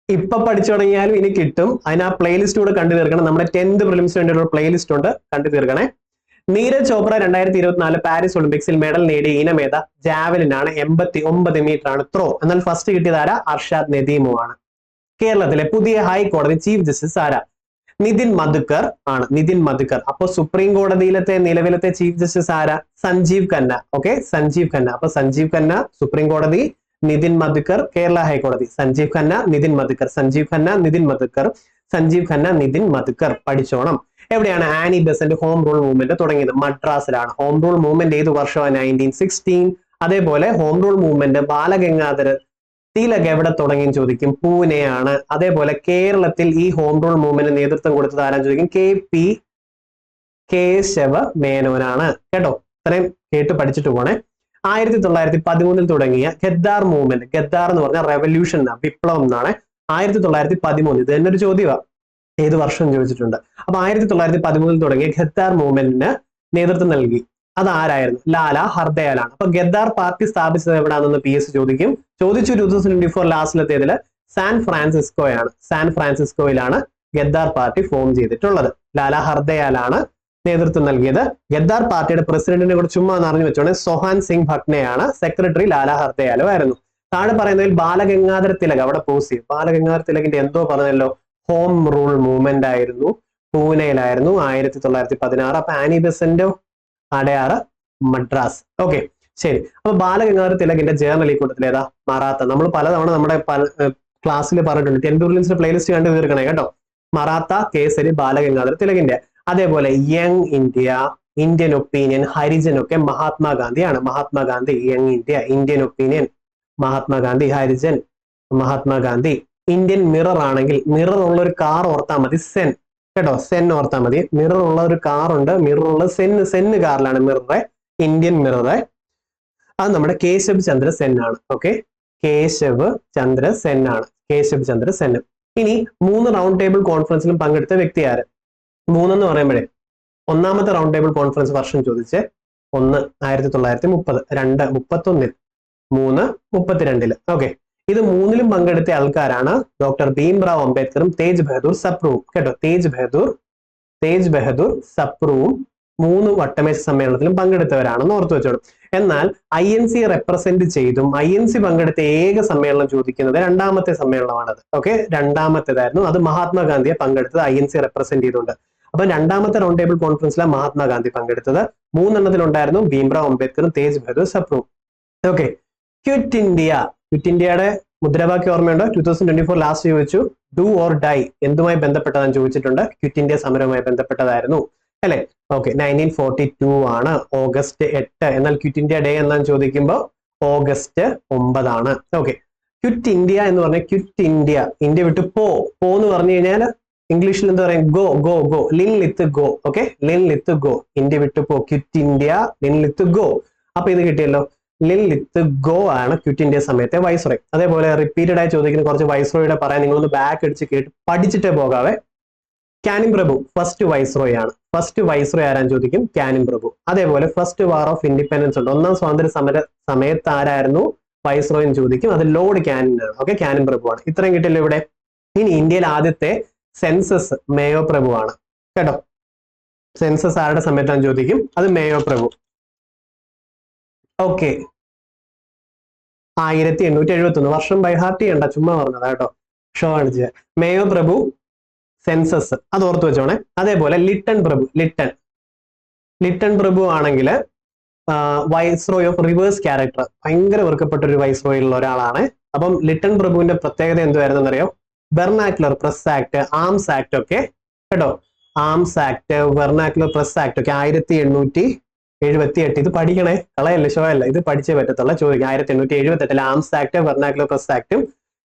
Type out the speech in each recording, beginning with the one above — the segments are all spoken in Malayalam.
ഇപ്പൊ പഠിച്ചു തുടങ്ങിയാലും ഇനി കിട്ടും. അതിന് ആ പ്ലേലിസ്റ്റ് കൂടെ കണ്ടു തീർക്കണം. നമ്മുടെ 10th പ്രിലിംസിന് വേണ്ടിയുള്ള പ്ലേലിസ്റ്റ് ഉണ്ട്, കണ്ടു തീർക്കണേ. നീരജ് ചോപ്ര 2024 പാരീസ് ഒളിമ്പിക്സിൽ മെഡൽ നേടിയ ഇനമേത? ജാവലിൻ ആണ്. 89 മീറ്റർ ആണ് ത്രോ. എന്നാൽ ഫസ്റ്റ് കിട്ടിയത് ആരാ? അർഷാദ് നദീമു ആണ്. കേരളത്തിലെ പുതിയ ഹൈക്കോടതി ചീഫ് ജസ്റ്റിസ് ആരാ? നിതിൻ മധുക്കർ ആണ്. നിതിൻ മധുക്കർ. അപ്പൊ സുപ്രീം കോടതിയിലത്തെ നിലവിലത്തെ ചീഫ് ജസ്റ്റിസ് ആരാ? സഞ്ജീവ് ഖന്ന. ഓക്കെ, സഞ്ജീവ് ഖന്ന. അപ്പൊ സഞ്ജീവ് ഖന്ന സുപ്രീം കോടതി, നിതിൻ മധുക്കർ കേരള ഹൈക്കോടതി. സഞ്ജീവ് ഖന്ന, നിതിൻ മധുക്കർ. സഞ്ജീവ് ഖന്ന, നിതിൻ മധുക്കർ. സഞ്ജീവ് ഖന്ന, നിതിൻ മധുക്കർ. പഠിച്ചോണം. എവിടെയാണ് Annie Besant home rule movement തുടങ്ങിയത്? മദ്രാസിലാണ്. ഹോം റൂൾ മൂവ്മെന്റ് ഏത് വർഷമാണ്? 1916. അതേപോലെ home rule movement Balagangadhara Tilak എവിടെ തുടങ്ങിയെന്ന് ചോദിക്കും? പൂനെയാണ്. അതേപോലെ കേരളത്തിൽ ഈ ഹോം റൂൾ മൂവ്മെന്റ് നേതൃത്വം കൊടുത്തത് ആരാന്ന് ചോദിക്കും? KP കേശവ മേനോനാണ്. കേട്ടോ, ഇത്രയും കേട്ട് പഠിച്ചിട്ട് പോണേ. 1913 തുടങ്ങിയ ഗദ്ദാർ മൂവ്മെന്റ്. ഗദ്ദാർ എന്ന് പറഞ്ഞാൽ റെവല്യൂഷൻ എന്നാണ്, വിപ്ലവം എന്നാണ്. 1913. ഇത് തന്നെ ഒരു ചോദ്യമാണ്, ഏത് വർഷം ചോദിച്ചിട്ടുണ്ട്. അപ്പൊ 1913 തുടങ്ങിയ ഗദ്ദാർ മൂവ്മെന്റിന് നേതൃത്വം നൽകി അതാരായിരുന്നു? ലാല ഹർദയാലാണ്. അപ്പൊ ഗദ്ദാർ പാർട്ടി സ്ഥാപിച്ചത് എവിടാണെന്ന് PS ചോദിക്കും. ചോദിച്ചു 2024 ലാസ്റ്റിലെത്തിയതില് സാൻ ഫ്രാൻസിസ്കോയാണ്. സാൻ ഫ്രാൻസിസ്കോയിലാണ് ഗദ്ദാർ പാർട്ടി ഫോം ചെയ്തിട്ടുള്ളത്. ലാല ഹർദയാലാണ് നേതൃത്വം നൽകിയത്. ഗദ്ദാർ പാർട്ടിയുടെ പ്രസിഡന്റിനെ കൂടെ ചുമ്മാ അറിഞ്ഞു വെച്ചോണേ, സൊഹാൻ സിംഗ് ഭട്നെയാണ്. സെക്രട്ടറി ലാല ഹർദയാലോ ആയിരുന്നു. താഴെ പറയുന്നതിൽ ബാലഗംഗാധര തിലക് അവിടെ പോസ് ചെയ്യും. ബാലഗംഗാധര തിലകിന്റെ എന്തോ പറഞ്ഞല്ലോ, ഹോം റൂൾ മൂവ്മെന്റ് ആയിരുന്നു, പൂനെയിലായിരുന്നു 1916. അപ്പൊ ആനി ബെസന്റോ അടയാറ് മദ്രാസ്. ഓക്കെ, ശരി. അപ്പൊ ബാലഗംഗാധര തിലകിന്റെ ജേർണൽ ഈ കൂട്ടത്തിൽ ഏതാ? മറാത്ത. നമ്മൾ പലതവണ നമ്മുടെ ക്ലാസ്സിൽ പറഞ്ഞിട്ടുണ്ട്. 10th പ്രിലിംസിന്റെ പ്ലേലിസ്റ്റ് കണ്ടു തീർക്കണേ കേട്ടോ. മറാത്ത, കേസരി, ബാലഗംഗാധര തിലകിന്റെ. അതേപോലെ young India, Indian opinion, Harijan ഒക്കെ മഹാത്മാഗാന്ധിയാണ്. Mahatma Gandhi, young India, Indian opinion, Mahatma Gandhi, Harijan, Mahatma Gandhi. Indian mirror ആണെങ്കിൽ മിറർ ഉള്ള ഒരു കാർ ഓർത്താൽ മതി, സെൻ. കേട്ടോ, സെൻ ഓർത്താൽ മതി. മിറർ ഉള്ള ഒരു കാർ ഉണ്ട്, മിറർ ഉള്ള സെന്ന് കാറിലാണ് മിററെ, ഇന്ത്യൻ മിററെ. അത് നമ്മുടെ കേശവ് ചന്ദ്ര സെൻ ആണ്. ഓക്കെ, കേശവ് ചന്ദ്ര സെൻ ആണ്. കേശവ് ചന്ദ്ര സെൻ. ഇനി 3 റൗണ്ട് ടേബിൾ കോൺഫറൻസിലും പങ്കെടുത്ത വ്യക്തി ആര്? 3 എന്ന് പറയുമ്പോഴേ ഒന്നാമത്തെ റൗണ്ട് ടേബിൾ കോൺഫറൻസ് വർഷം ചോദിച്ച് 1 1930, 2 31, 3 32. ഓക്കെ, ഇത് 3ലും പങ്കെടുത്ത ആൾക്കാരാണ് ഡോക്ടർ ഭീംറാവ് അംബേദ്കറും തേജ് ബഹദൂർ സപ്രുവും. കേട്ടോ, തേജ് ബഹദൂർ സപ്രുവും 3 വട്ടമേശ സമ്മേളനത്തിലും പങ്കെടുത്തവരാണെന്ന് ഓർത്തു വെച്ചോളും. എന്നാൽ INC റെപ്രസെന്റ് ചെയ്തും INC പങ്കെടുത്ത ഏക സമ്മേളനം ചോദിക്കുന്നത് 2ാമത്തെ സമ്മേളനമാണത്. ഓക്കെ, 2ാമത്തേതായിരുന്നു. അത് മഹാത്മാഗാന്ധിയെ പങ്കെടുത്തത് INC റെപ്രസെന്റ് ചെയ്തുകൊണ്ട്. അപ്പൊ 2ാമത്തെ റൗണ്ട് ടേബിൾ കോൺഫറൻസിലാണ് മഹാത്മാഗാന്ധി പങ്കെടുത്തത്. 3 എണ്ണത്തിലുണ്ടായിരുന്നു ഭീംറാവ് അംബേദ്കറും തേജ് ബഹദൂർ സപ്രുവും. Okay, quit India. ക്വിറ്റ് ഇന്ത്യയുടെ മുദ്രാവാക്യം ഓർമ്മയുണ്ടോ? 2024 ലാസ്റ്റ് ചോദിച്ചു. ഡു ഓർ ഡൈ എന്തുമായി ബന്ധപ്പെട്ടതാന്ന് ചോദിച്ചിട്ടുണ്ട്. ക്വിറ്റ് ഇന്ത്യ സമരവുമായി ബന്ധപ്പെട്ടതായിരുന്നു അല്ലെ? ഓക്കെ, 1942 ആണ്, August 8. എന്നാൽ ക്വിറ്റ് ഇന്ത്യ ഡേ എന്നാണ് ചോദിക്കുമ്പോൾ August 9 ആണ്. ഓക്കെ, ക്വിറ്റ് ഇന്ത്യ എന്ന് പറഞ്ഞാൽ ക്വിറ്റ് ഇന്ത്യ, ഇന്ത്യ വിട്ട് പോ എന്ന് പറഞ്ഞു കഴിഞ്ഞാൽ ഇംഗ്ലീഷിൽ എന്താ പറയും? Go go go, Linlithgow. Okay, Linlithgow, India വിട്ട് പോ. Quit India, Linlithgow. അപ്പൊ ഇത് കിട്ടിയല്ലോ. ലിൻ ലിത്ത് ഗോ ആണ് ക്വിറ്റ് ഇന്ത്യ സമയത്തെ വൈസ്രോയ്. അതേപോലെ റിപ്പീറ്റഡ് ആയി ചോദിക്കുന്ന കുറച്ച് വൈസ്രോയുടെ പറയാൻ നിങ്ങളൊന്ന് ബാക്ക് അടിച്ച് കേട്ട് പഠിച്ചിട്ടേ പോകാവേ. കാനിം പ്രഭു ഫസ്റ്റ് വൈസ്രോയ് ആണ്. ഫസ്റ്റ് വൈസ്രോയ് ആരാന്ന് ചോദിക്കും? കാനിം പ്രഭു. അതേപോലെ ഫസ്റ്റ് വാർ ഓഫ് ഇൻഡിപെൻഡൻസ് ഉണ്ട്, 1ാം സ്വാതന്ത്ര്യ സമര സമയത്ത് ആരായിരുന്നു വൈസ്രോയ് എന്ന് ചോദിക്കും. അത് ലോർഡ് കാനിൻ ആണ്. ഓക്കെ, കാനിം പ്രഭു ആണ്. ഇത്രയും കിട്ടില്ല ഇവിടെ. ഇനി ഇന്ത്യയിൽ ആദ്യത്തെ സെൻസസ് മേയോ പ്രഭു ആണ്. കേട്ടോ, സെൻസസ് ആരുടെ സമയത്താന്ന് ചോദിക്കും. അത് മേയോ പ്രഭു. ഓക്കെ, 1871 വർഷം ബൈഹാർട്ട് ചെയ്യണ്ട, ചുമ്മാ പറഞ്ഞതാ കേട്ടോ, ഷോ കാണിച്ച. മേയോ പ്രഭു സെൻസസ്, അത് ഓർത്ത് വെച്ചോണേ. അതേപോലെ ലിട്ടൺ പ്രഭു. ലിട്ടൺ പ്രഭു ആണെങ്കിൽ വൈസ്രോയ് ഓഫ് റിവേഴ്സ് ക്യാരക്ടർ, ഭയങ്കര വെറുക്കപ്പെട്ട ഒരു വൈസ്രോയിൽ ഉള്ള ഒരാളാണ്. അപ്പം ലിട്ടൺ പ്രഭുവിന്റെ പ്രത്യേകത എന്തുവായിരുന്നു എന്നറിയോ? വെർനാക്കുലർ പ്രസ് ആക്ട്, ആംസ് ആക്ട് ഒക്കെ. കേട്ടോ, ആംസ് ആക്ട്, വെർനാക്കുലർ പ്രസ് ആക്ട് ഒക്കെ 1878. ഇത് പഠിക്കണേ, കളയല്ലേ, ഷോ അല്ല, ഇത് പഠിച്ചേ പറ്റത്തുള്ള. ചോദിക്കാം. 1878 ആംസ് ആക്ട്, വെർനാക്കുലർ പ്രസ് ആക്ടും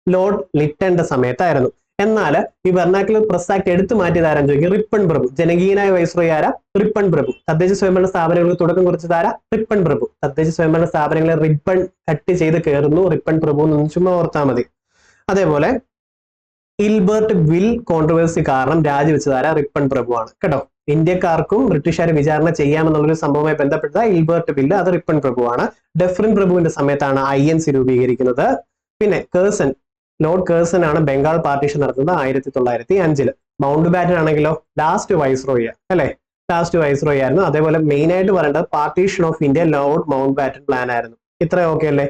ലോർഡ് ലിട്ടന്റെ സമയത്തായിരുന്നു. എന്നാൽ ഈ വെർനാക്കുലർ പ്രസ് ആക്ട് എടുത്തു മാറ്റിയത് ആരാന്ന് ചോദിക്കും? റിപ്പൺ പ്രഭു. ജനകീയനായ വൈസ്രോയ് ആരാ? റിപ്പൺ പ്രഭു. തദ്ദേശ സ്വയംഭരണ സ്ഥാപനങ്ങൾക്ക് തുടക്കം കുറിച്ചത് ആരാ? റിപ്പൺ പ്രഭു. തദ്ദേശ സ്വയംഭരണ സ്ഥാപനങ്ങളെ റിപ്പൺ കട്ട് ചെയ്ത് കയറുന്നു റിപ്പൺ പ്രഭു എന്ന് ചുമ്മാ ഓർത്താൽ മതി. അതേപോലെ ഇൽബർട്ട് വിൽ കോൺട്രവേഴ്സി കാരണം രാജിവെച്ചത് ആരാ? റിപ്പൺ പ്രഭു ആണ്. കേട്ടോ, ഇന്ത്യക്കാർക്കും ബ്രിട്ടീഷുകാരെ വിചാരണ ചെയ്യാമെന്നുള്ളൊരു സംഭവവുമായി ബന്ധപ്പെട്ട ഇൽബർട്ട് ബില്ല്, അത് റിപ്പൺ പ്രഭു ആണ്. ഡെഫ്രിൻ പ്രഭുവിന്റെ സമയത്താണ് INC രൂപീകരിക്കുന്നത്. പിന്നെ കേഴ്സൺ ലോർഡ് കേഴ്സൺ ആണ് ബംഗാൾ പാർട്ടീഷൻ നടത്തുന്നത് 1905. മൗണ്ട് ബാറ്റൻ ആണെങ്കിലോ ലാസ്റ്റ് വൈസ്രോയി അല്ലെ, ലാസ്റ്റ് വൈസ്രോയി ആയിരുന്നു. അതേപോലെ മെയിൻ ആയിട്ട് പറയേണ്ടത് partition of India Lord mount batten plan ആയിരുന്നു. ഇത്ര ഓക്കെ അല്ലേ,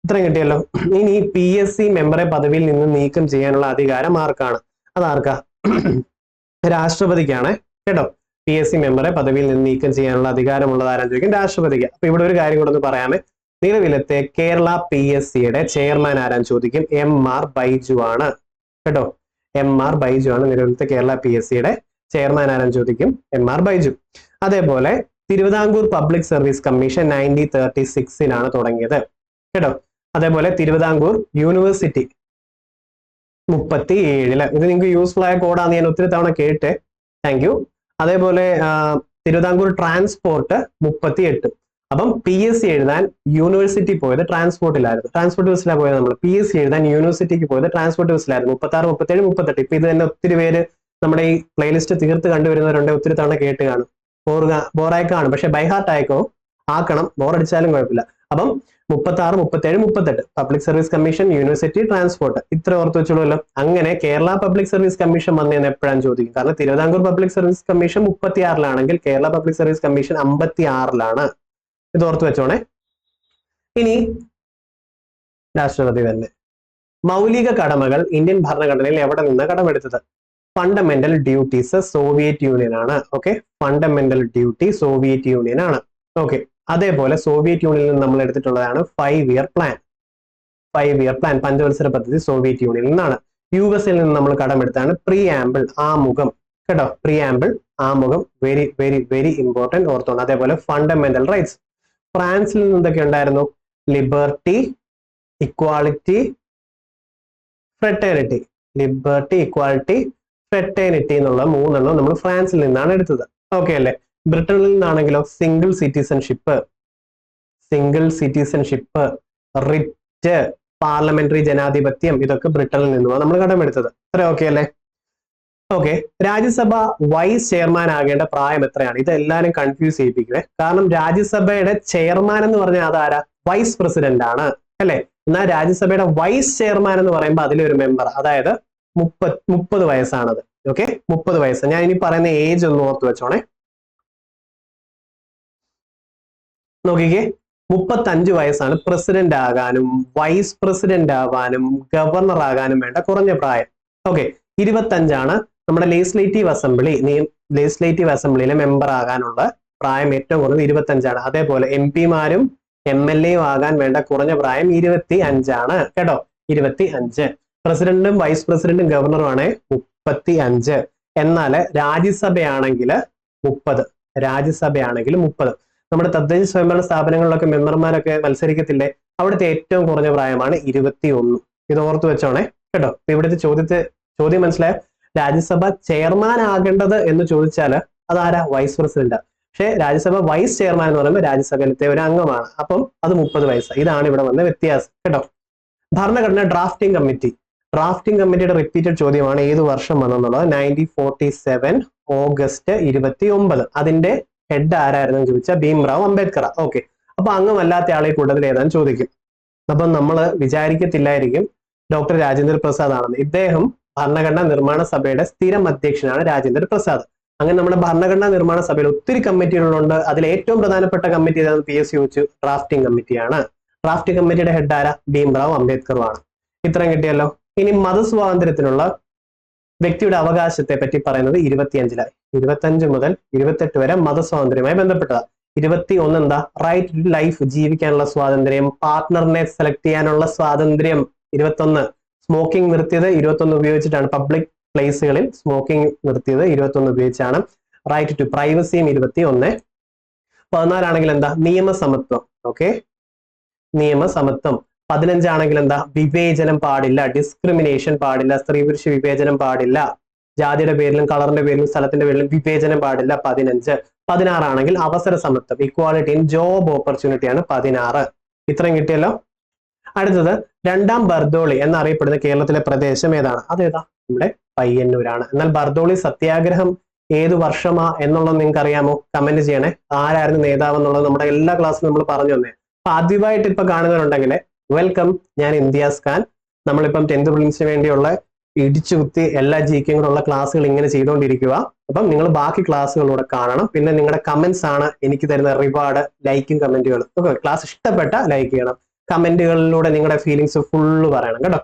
ഇത്രയും കിട്ടിയല്ലോ. ഇനി PSC മെമ്പറെ പദവിയിൽ നിന്ന് നീക്കം ചെയ്യാനുള്ള അധികാരം ആർക്കാണ്? അതാർക്കാ? രാഷ്ട്രപതിക്കാണ് കേട്ടോ. PSC മെമ്പറെ പദവിയിൽ നിന്ന് നീക്കം ചെയ്യാനുള്ള അധികാരമുള്ളത് ആരാന്ന് ചോദിക്കും? രാഷ്ട്രപതിക്ക്. അപ്പൊ ഇവിടെ ഒരു കാര്യം കൂടെ ഒന്ന് പറയാമേ. നിലവിലത്തെ കേരള PSCയുടെ ചെയർമാൻ ആരാന്ന് ചോദിക്കും? MR ബൈജു ആണ് കേട്ടോ. MR ബൈജു ആണ് നിലവിലത്തെ കേരള PSCയുടെ ചെയർമാൻ ആരാന്ന് ചോദിക്കും? MR ബൈജു. അതേപോലെ തിരുവിതാംകൂർ പബ്ലിക് സർവീസ് കമ്മീഷൻ 1936 തുടങ്ങിയത് കേട്ടോ. അതേപോലെ തിരുവിതാംകൂർ യൂണിവേഴ്സിറ്റി 37. ഇത് നിങ്ങൾക്ക് യൂസ്ഫുൾ ആയ കോഡാന്ന് ഞാൻ ഒത്തിരി തവണ കേട്ടെ. Thank you. അതേപോലെ തിരുവിതാംകൂർ ട്രാൻസ്പോർട്ട് 38. അപ്പം PSC എഴുതാൻ യൂണിവേഴ്സിറ്റി പോയത് ട്രാൻസ്പോർട്ടിലായിരുന്നു, ട്രാൻസ്പോർട്ട് ബസ്സിലാണ് പോയത് നമ്മൾ. PSC എഴുതാൻ യൂണിവേഴ്സിറ്റിക്ക് പോയത് ട്രാൻസ്പോർട്ട് ബസ്സിലായിരുന്നു. 36, 37, 38. ഇപ്പൊ ഇത് തന്നെ ഒത്തിരി പേര് നമ്മുടെ ഈ പ്ലേലിസ്റ്റ് തീർത്ത് കണ്ടുവരുന്നവരുണ്ട്, ഒത്തിരി തവണ കേട്ട് കാണും. ബോറായി കാണും, പക്ഷെ ബൈഹാർട്ട് ആക്കണം, ബോറടിച്ചാലും കുഴപ്പമില്ല. അപ്പം 36, 37, 38 public service commission, university, transport, ഇത്ര ഓർത്ത് വെച്ചോളൂല്ലോ. അങ്ങനെ കേരള പബ്ലിക് സർവീസ് കമ്മീഷൻ വന്നതെന്ന് എപ്പോഴാണ് ചോദിക്കും? കാരണം Thiruvithamkoor public service commission 36 Kerala public service commission 56. ഇത് ഓർത്ത് വെച്ചോണേ. ഇനി രാഷ്ട്രപതി തന്നെ. മൗലിക കടമകൾ ഇന്ത്യൻ ഭരണഘടനയിൽ എവിടെ നിന്ന് കടമെടുത്തത്? ഫണ്ടമെന്റൽ ഡ്യൂട്ടീസ് സോവിയറ്റ് യൂണിയൻ ആണ്. Okay, fundamental duty Soviet union ആണ്. ഓക്കെ, അതേപോലെ സോവിയറ്റ് യൂണിയനിൽ നിന്ന് നമ്മൾ എടുത്തിട്ടുള്ളതാണ് 5-year പ്ലാൻ. 5-year പ്ലാൻ, പഞ്ചവത്സര പദ്ധതി സോവിയറ്റ് യൂണിയനിൽ നിന്നാണ്. US-ൽ നിന്ന് നമ്മൾ കടമെടുത്താണ് പ്രിയാമ്പിൾ, ആമുഖം കേട്ടോ. പ്രിയാമ്പിൾ, ആമുഖം, വെരി വെരി വെരി ഇമ്പോർട്ടന്റ്, ഓർത്തോണം. അതേപോലെ ഫണ്ടമെന്റൽ റൈറ്റ്സ് ഫ്രാൻസിൽ നിന്ന് എന്തൊക്കെ ഉണ്ടായിരുന്നു? Liberty, equality, fraternity. Liberty, equality, fraternity എന്നുള്ള 3 നമ്മൾ ഫ്രാൻസിൽ നിന്നാണ് എടുത്തത്. ഓക്കെ അല്ലേ? ബ്രിട്ടനിൽ നിന്നാണെങ്കിലോ സിംഗിൾ സിറ്റിസൺഷിപ്പ്, റിറ്റ്, പാർലമെന്ററി ജനാധിപത്യം, ഇതൊക്കെ ബ്രിട്ടനിൽ നിന്നുമാണ് നമ്മൾ കടമെടുത്തത്. അത്ര ഓക്കെ അല്ലേ? ഓക്കെ, രാജ്യസഭ വൈസ് ചെയർമാൻ ആകേണ്ട പ്രായം എത്രയാണ്? ഇത് എല്ലാവരും കൺഫ്യൂസ് ചെയ്യിപ്പിക്കുവേ. കാരണം രാജ്യസഭയുടെ ചെയർമാൻ എന്ന് പറഞ്ഞാൽ അതാരാ? വൈസ് പ്രസിഡന്റ് ആണ് അല്ലെ. എന്നാൽ രാജ്യസഭയുടെ വൈസ് ചെയർമാൻ എന്ന് പറയുമ്പോൾ അതിലൊരു മെമ്പർ, അതായത് 30 വയസ്സാണത്. ഓക്കെ, 30 വയസ്സ്. ഞാൻ ഇനി പറയുന്ന ഏജ് ഒന്ന് ഓർത്ത് വെച്ചോണേ. നോക്കിക്കേ, 35 വയസ്സാണ് പ്രസിഡന്റ് ആകാനും വൈസ് പ്രസിഡന്റ് ആവാനും ഗവർണർ ആകാനും വേണ്ട കുറഞ്ഞ പ്രായം. ഓക്കെ, 25 നമ്മുടെ ലെജിസ്ലേറ്റീവ് അസംബ്ലിയിലെ മെമ്പർ ആകാനുള്ള പ്രായം ഏറ്റവും കുറഞ്ഞത് 25. അതേപോലെ MP-മാരും MLA ആകാൻ വേണ്ട കുറഞ്ഞ പ്രായം 25 കേട്ടോ. 25. പ്രസിഡന്റും വൈസ് പ്രസിഡന്റും ഗവർണറും ആണ് 35. എന്നാൽ രാജ്യസഭയാണെങ്കിൽ 30. നമ്മുടെ തദ്ദേശ സ്വയംഭരണ സ്ഥാപനങ്ങളിലൊക്കെ മെമ്പർമാരൊക്കെ മത്സരിക്കത്തില്ലേ, അവിടുത്തെ ഏറ്റവും കുറഞ്ഞ പ്രായമാണ് 21. ഇത് ഓർത്ത് വെച്ചോണേ കേട്ടോ. ഇവിടുത്തെ ചോദ്യം മനസ്സിലായോ? രാജ്യസഭ ചെയർമാൻ ആകേണ്ടത് എന്ന് ചോദിച്ചാൽ അതാരാ? Vice president. പക്ഷെ രാജ്യസഭ വൈസ് ചെയർമാൻ എന്ന് പറയുമ്പോൾ രാജ്യസഭയിലത്തെ ഒരു അംഗമാണ്. അപ്പം അത് 30 വയസ്സ്. ഇതാണ് ഇവിടെ വന്ന വ്യത്യാസം കേട്ടോ. ഭരണഘടന ഡ്രാഫ്റ്റിംഗ് കമ്മിറ്റിയുടെ റിപ്പീറ്റഡ് ചോദ്യമാണ് ഏത് വർഷം വന്നെന്നുള്ളത്. 1947 ഓഗസ്റ്റ് 29. അതിന്റെ ഹെഡ് ആരായിരുന്നു ചോദിച്ചാൽ ഭീംറാവ് അംബേദ്കർ. ഓക്കെ, അപ്പൊ അംഗമല്ലാത്ത ആളെ കൂട്ടത്തിൽ ഏതാന്ന് ചോദിക്കും. അപ്പൊ നമ്മൾ വിചാരിക്കത്തില്ലായിരിക്കും ഡോക്ടർ രാജേന്ദ്ര പ്രസാദ് ആണെന്ന്. ഇദ്ദേഹം ഭരണഘടനാ നിർമ്മാണ സഭയുടെ സ്ഥിരം അധ്യക്ഷനാണ് രാജേന്ദ്ര പ്രസാദ്. അങ്ങനെ നമ്മുടെ ഭരണഘടനാ നിർമ്മാണ സഭയിൽ ഒത്തിരി കമ്മിറ്റികളുണ്ട്. അതിൽ ഏറ്റവും പ്രധാനപ്പെട്ട കമ്മിറ്റി ഏതാണ്? PSC ചോദിച്ചു, ഡ്രാഫ്റ്റിംഗ് കമ്മിറ്റിയാണ്. ഡ്രാഫ്റ്റിംഗ് കമ്മിറ്റിയുടെ ഹെഡ് ആരാ? ഭീംറാവ് അംബേദ്കറുമാണ്. ഇത്രയും കിട്ടിയല്ലോ. ഇനി മതസ്വാതന്ത്ര്യത്തിനുള്ള വ്യക്തിയുടെ അവകാശത്തെ പറ്റി പറയുന്നത് 25 മുതൽ 28 വരെ മതസ്വാതന്ത്ര്യവുമായി ബന്ധപ്പെട്ടതാണ്. 21 എന്താ? റൈറ്റ് ടു ലൈഫ്, ജീവിക്കാനുള്ള സ്വാതന്ത്ര്യം, പാർട്ട്ണറിനെ സെലക്ട് ചെയ്യാനുള്ള സ്വാതന്ത്ര്യം. 21 സ്മോക്കിംഗ് നിർത്തിയത് 21 ഉപയോഗിച്ചിട്ടാണ്. പബ്ലിക് പ്ലേസുകളിൽ സ്മോക്കിംഗ് നിർത്തിയത് 21 ഉപയോഗിച്ചാണ്. Right to പ്രൈവസിയും 21. 14 എന്താ? നിയമസമത്വം. ഓക്കെ, നിയമസമത്വം. 15 എന്താ? വിവേചനം പാടില്ല, ഡിസ്ക്രിമിനേഷൻ പാടില്ല, സ്ത്രീ പുരുഷ വിവേചനം പാടില്ല, ജാതിയുടെ പേരിലും കളറിന്റെ പേരിലും സ്ഥലത്തിന്റെ പേരിലും വിവേചനം പാടില്ല. 15. 16 അവസര സമത്വം, ഇക്വാലിറ്റി ഇൻ ജോബ് ഓപ്പർച്യൂണിറ്റി ആണ് 16. ഇത്രയും കിട്ടിയല്ലോ. അടുത്തത് രണ്ടാം ബർദോളി എന്നറിയപ്പെടുന്ന കേരളത്തിലെ പ്രദേശം ഏതാണ്? അതേതാ? നമ്മുടെ പയ്യന്നൂരാണ്. എന്നാൽ ബർദോളി സത്യാഗ്രഹം ഏതു വർഷമാ എന്നുള്ളത് നിങ്ങൾക്ക് അറിയാമോ? കമന്റ് ചെയ്യണേ. ആരായിരുന്നു നേതാവ് എന്നുള്ളത് നമ്മുടെ എല്ലാ ക്ലാസ്സിലും നമ്മൾ പറഞ്ഞു തന്നെ. അപ്പൊ ആദ്യമായിട്ട് ഇപ്പൊ കാണുന്നവരുണ്ടെങ്കിൽ വെൽക്കം, ഞാൻ ഇംതിയാസ് ഖാൻ. നമ്മളിപ്പം 10th പ്രിലിംസിന് വേണ്ടിയുള്ള ഇടിച്ചു കുത്തി എല്ലാ ജിക്കും കൂടെ ഉള്ള ക്ലാസ്സുകൾ ഇങ്ങനെ ചെയ്തുകൊണ്ടിരിക്കുക. അപ്പം നിങ്ങൾ ബാക്കി ക്ലാസ്സുകളൂടെ കാണണം. പിന്നെ നിങ്ങളുടെ കമന്റ്സ് ആണ് എനിക്ക് തരുന്ന റിവാർഡ്, ലൈക്കും കമന്റുകളും. ഓക്കെ, ക്ലാസ് ഇഷ്ടപ്പെട്ട ലൈക്ക് ചെയ്യണം, കമന്റുകളിലൂടെ നിങ്ങളുടെ ഫീലിങ്സ് ഫുള്ള് പറയണം കേട്ടോ.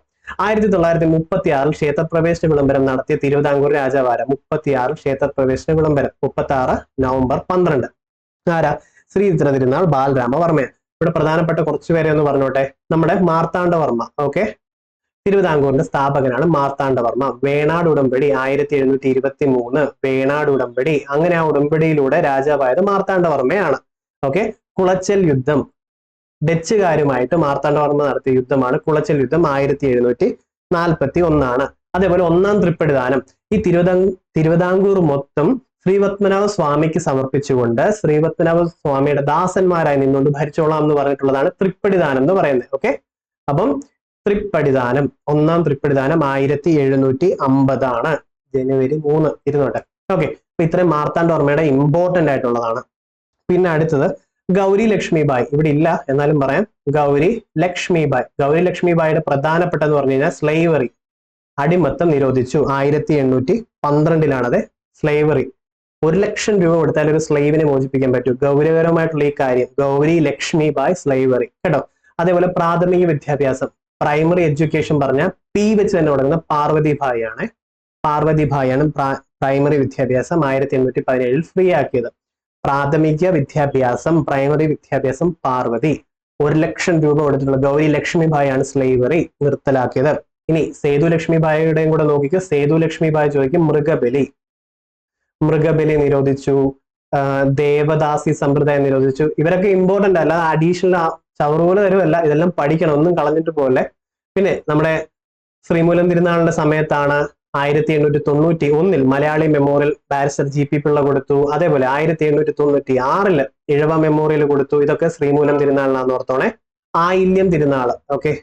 1936 ക്ഷേത്രപ്രവേശന വിളംബരം നടത്തിയ തിരുവിതാംകൂർ രാജാവാര? 36 ക്ഷേത്രപ്രവേശന വിളംബരം, 36 നവംബർ 12. ആരാ? ശ്രീചിത്ര തിരുനാൾ ബാലരാമവർമ്മ. ഇവിടെ പ്രധാനപ്പെട്ട കുറച്ചു പേരെ ഒന്ന് പറഞ്ഞോട്ടെ. നമ്മുടെ മാർത്താണ്ഡവർമ്മ. ഓക്കെ, തിരുവിതാംകൂറിന്റെ സ്ഥാപകനാണ് മാർത്താണ്ഡവർമ്മ. വേണാട് ഉടമ്പടി 1723, വേണാട് ഉടമ്പടി. അങ്ങനെ ആ ഉടമ്പടിയിലൂടെ രാജാവായത് മാർത്താണ്ഡവർമ്മയാണ്. ഓക്കെ, കുളച്ചൽ യുദ്ധം, ഡച്ചുകാരുമായിട്ട് മാർത്താണ്ഡവർമ്മ നടത്തിയ യുദ്ധമാണ് കുളച്ചൽ യുദ്ധം, 1741. അതേപോലെ ഒന്നാം തൃപ്പടിദാനം ഈ തിരുവിതാംകൂർ മൊത്തം ശ്രീപത്മനാഭ സ്വാമിക്ക് സമർപ്പിച്ചുകൊണ്ട് ശ്രീപത്മനാഭ സ്വാമിയുടെ ദാസന്മാരായി നിന്നുകൊണ്ട് ഭരിച്ചോളാം എന്ന് പറഞ്ഞിട്ടുള്ളതാണ് തൃപ്പടിദാനം എന്ന് പറയുന്നത്. ഓക്കെ, അപ്പം തൃപ്പടിദാനം, ഒന്നാം തൃപ്പടിദാനം 1750 ആണ്, ജനുവരി 3 ഇരുന്നോട്ടെ. ഓക്കെ, അപ്പൊ ഇത്രയും മാർത്താണ്ഡവർമ്മയുടെ ഇമ്പോർട്ടന്റ് ആയിട്ടുള്ളതാണ്. പിന്നെ അടുത്തത് ഗൗരി ലക്ഷ്മിബായി. ഇവിടെ ഇല്ല എന്നാലും പറയാം. ഗൗരി ലക്ഷ്മിബായി. ഗൗരി ലക്ഷ്മിബായിയുടെ പ്രധാനപ്പെട്ടെന്ന് പറഞ്ഞു കഴിഞ്ഞാൽ സ്ലേവറി, അടിമത്തം നിരോധിച്ചു. 1812 സ്ലേവറി. 1,00,000 രൂപ കൊടുത്താൽ ഒരു സ്ലേവിനെ മോചിപ്പിക്കാൻ പറ്റൂ. ഗൗരവകരമായിട്ടുള്ള ഈ കാര്യം. ഗൗരി ലക്ഷ്മിബായി സ്ലേവറി കേട്ടോ. അതേപോലെ പ്രാഥമിക വിദ്യാഭ്യാസം, പ്രൈമറി എഡ്യൂക്കേഷൻ പറഞ്ഞ പി വെച്ച് തന്നെ തുടങ്ങുന്ന പാർവതിഭായി ആണ്. പാർവതിഭായിയാണ് പ്രൈമറി വിദ്യാഭ്യാസം 1817 ഫ്രീ ആക്കിയത്. പ്രാഥമിക വിദ്യാഭ്യാസം, പ്രൈമറി വിദ്യാഭ്യാസം പാർവതി. 1,00,000 രൂപ കൊടുത്തിട്ടുള്ള ഗൗരി ലക്ഷ്മിബായി ആണ് സ്ലേവറി നിർത്തലാക്കിയത്. ഇനി സേതു ലക്ഷ്മിബായിയുടെയും കൂടെ നോക്കിക്കോ. സേതു ലക്ഷ്മിബായി ചോദിക്കും മൃഗബലി. മൃഗബലി നിരോധിച്ചു. ദേവദാസി സമ്പ്രദായം നിരോധിച്ചു. ഇവരൊക്കെ ഇമ്പോർട്ടന്റ് അല്ല, അഡീഷണൽ ചവറുപോലെ തരുമല്ല, ഇതെല്ലാം പഠിക്കണം, ഒന്നും കളഞ്ഞിട്ട് പോലെ. പിന്നെ നമ്മുടെ ശ്രീമൂലം തിരുനാളിന്റെ സമയത്താണ് 1891 Malayali memorial barrister GP Pillai കൊടുത്തു. അതേപോലെ 1896 ഇഴവ മെമ്മോറിയൽ കൊടുത്തു. ഇതൊക്കെ ശ്രീമൂലം തിരുനാളിനാന്ന് ഓർത്തോണേ. ആയില്യം തിരുനാള്. ഓക്കെ,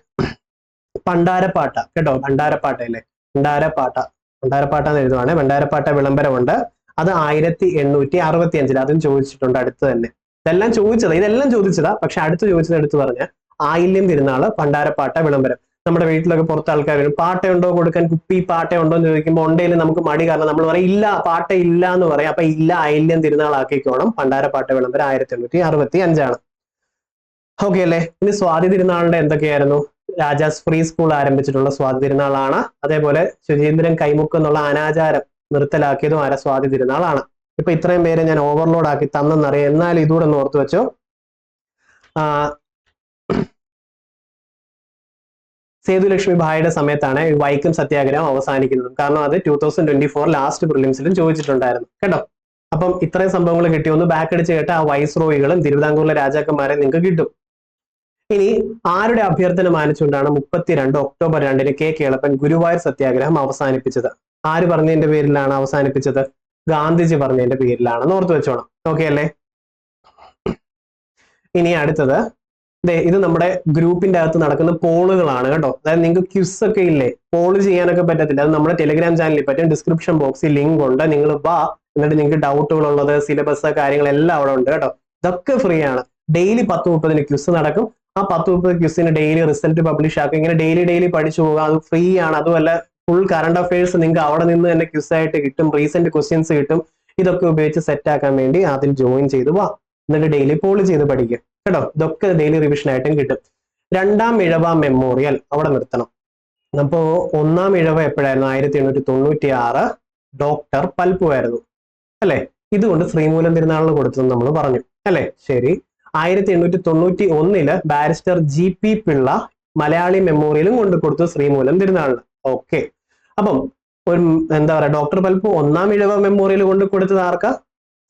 പണ്ടാരപ്പാട്ട കേട്ടോ. ഭണ്ഡാരപ്പാട്ടയല്ലേ, ഭണ്ഡാരപ്പാട്ടാന്ന് എഴുതുവാണ്. ഭണ്ഡാരപ്പാട്ട വിളംബരമുണ്ട്. അത് 1865 അതും ചോദിച്ചിട്ടുണ്ട് അടുത്ത് തന്നെ. ഇതെല്ലാം ചോദിച്ചതാ, പക്ഷെ അടുത്ത് ചോദിച്ചത് എടുത്തു പറഞ്ഞ ആയില്യം തിരുനാള്, ഭണ്ഡാരപ്പാട്ട വിളംബരം. നമ്മുടെ വീട്ടിലൊക്കെ പുറത്ത് ആൾക്കാർ വരും, പാട്ടയുണ്ടോ കൊടുക്കാൻ, കുപ്പി പാട്ടയുണ്ടോ എന്ന് ചോദിക്കുമ്പോൾ ഉണ്ടെങ്കിൽ നമുക്ക് മടി, കാരണം നമ്മൾ പറയും ഇല്ല, പാട്ട ഇല്ല എന്ന് പറയാം. അപ്പൊ ഇല്ല, ആയില്യം തിരുനാൾ ആക്കിക്കോണം. ഭണ്ഡാരപ്പാട്ട വിളംബരം 1865. ഓക്കെ അല്ലേ. ഇനി സ്വാതി തിരുനാളിന്റെ എന്തൊക്കെയായിരുന്നു? രാജാസ് ഫ്രീ സ്കൂൾ ആരംഭിച്ചിട്ടുള്ള സ്വാതി തിരുനാളാണ്. അതേപോലെ ശുചീന്ദ്രൻ കൈമുക്ക് എന്നുള്ള അനാചാരം നിർത്തലാക്കിയതും സ്വാതി തിരുനാളാണ്. ഇപ്പൊ ഇത്രയും പേരെ ഞാൻ ഓവർലോഡ് ആക്കി തന്നെന്നറിയാം, എന്നാൽ ഇതുകൂടെ ഒന്ന് ഓർത്തു വെച്ചോ. സേതു ലക്ഷ്മി ഭായിയുടെ സമയത്താണ് വൈക്കം സത്യാഗ്രഹം അവസാനിക്കുന്നത്. കാരണം അത് 2024 ലാസ്റ്റ് പ്രിലിംസിലും ചോദിച്ചിട്ടുണ്ടായിരുന്നു കേട്ടോ. അപ്പം ഇത്രയും സംഭവങ്ങൾ കിട്ടി. ഒന്ന് ബാക്ക് അടിച്ച് കേട്ട ആ വൈസ്രോയികളും തിരുവിതാംകൂറിലെ രാജാക്കന്മാരെ നിങ്ങൾക്ക് കിട്ടും. ഇനി ആരുടെ അഭ്യർത്ഥന മാനിച്ചുകൊണ്ടാണ് 32 ഒക്ടോബർ 2 കെ കേളപ്പൻ ഗുരുവായൂർ സത്യാഗ്രഹം അവസാനിപ്പിച്ചത്? ആര് പറഞ്ഞതിന്റെ പേരിലാണ് അവസാനിപ്പിച്ചത്? ഗാന്ധിജി പറഞ്ഞതിന്റെ പേരിലാണെന്ന് ഓർത്തു വെച്ചോണം. ഓക്കെ അല്ലേ. ഇനി അടുത്തത് ഇത് നമ്മുടെ ഗ്രൂപ്പിന്റെ അകത്ത് നടക്കുന്ന പോളുകളാണ് കേട്ടോ. അതായത് നിങ്ങൾക്ക് ക്വിസ് ഒക്കെ ഇല്ലേ, പോള് ചെയ്യാനൊക്കെ പറ്റത്തില്ല. അത് നമ്മുടെ ടെലിഗ്രാം ചാനലിൽ പറ്റും. ഡിസ്ക്രിപ്ഷൻ ബോക്സിൽ ലിങ്ക് ഉണ്ട്, നിങ്ങൾ വാ. എന്നിട്ട് നിങ്ങൾക്ക് ഡൗട്ടുകൾ ഉള്ളത്, സിലബസ് കാര്യങ്ങളെല്ലാം അവിടെ ഉണ്ട് കേട്ടോ. ഇതൊക്കെ ഫ്രീ ആണ്. ഡെയിലി 10:30 ക്വിസ് നടക്കും. ആ 10:30 ക്വിസിന് ഡെയിലി റിസൾട്ട് പബ്ലിഷ് ആക്കും. ഇങ്ങനെ ഡെയിലി പഠിച്ചു പോകാം. അത് ഫ്രീ ആണ്. അതുമല്ല ഫുൾ കറണ്ട് അഫയേഴ്സ് നിങ്ങൾക്ക് അവിടെ നിന്ന് തന്നെ ക്വിസ് ആയിട്ട് കിട്ടും. റീസെന്റ് ക്വസ്റ്റ്യൻസ് കിട്ടും. ഇതൊക്കെ ഉപയോഗിച്ച് സെറ്റ് ആക്കാൻ വേണ്ടി അതിൽ ജോയിൻ ചെയ്ത് വാ. എന്നിട്ട് ഡെയിലി പോള് ചെയ്ത് പഠിക്കുക കേട്ടോ. ഇതൊക്കെ ഡെയിലി റിവിഷൻ ആയിട്ടും കിട്ടും. രണ്ടാം ഇഴവ മെമ്മോറിയൽ അവിടെ നിർത്തണം. അപ്പോ ഒന്നാം ഇഴവ എപ്പോഴായിരുന്നു? 1896 ഡോക്ടർ പൽപ്പു ആയിരുന്നു അല്ലെ. ഇതുകൊണ്ട് ശ്രീമൂലം തിരുനാളിന് കൊടുത്തെന്ന് നമ്മൾ പറഞ്ഞു അല്ലെ. ശരി. 1891 ബാരിസ്റ്റർ GP പിള്ള മലയാളി മെമ്മോറിയലും കൊണ്ട് കൊടുത്തു ശ്രീമൂലം തിരുനാളിന്. ഓക്കെ. അപ്പം ഒരു എന്താ പറയാ, ഡോക്ടർ പൽപ്പു ഒന്നാം ഇഴവ മെമ്മോറിയൽ കൊണ്ട് കൊടുത്തത് ആർക്കാ?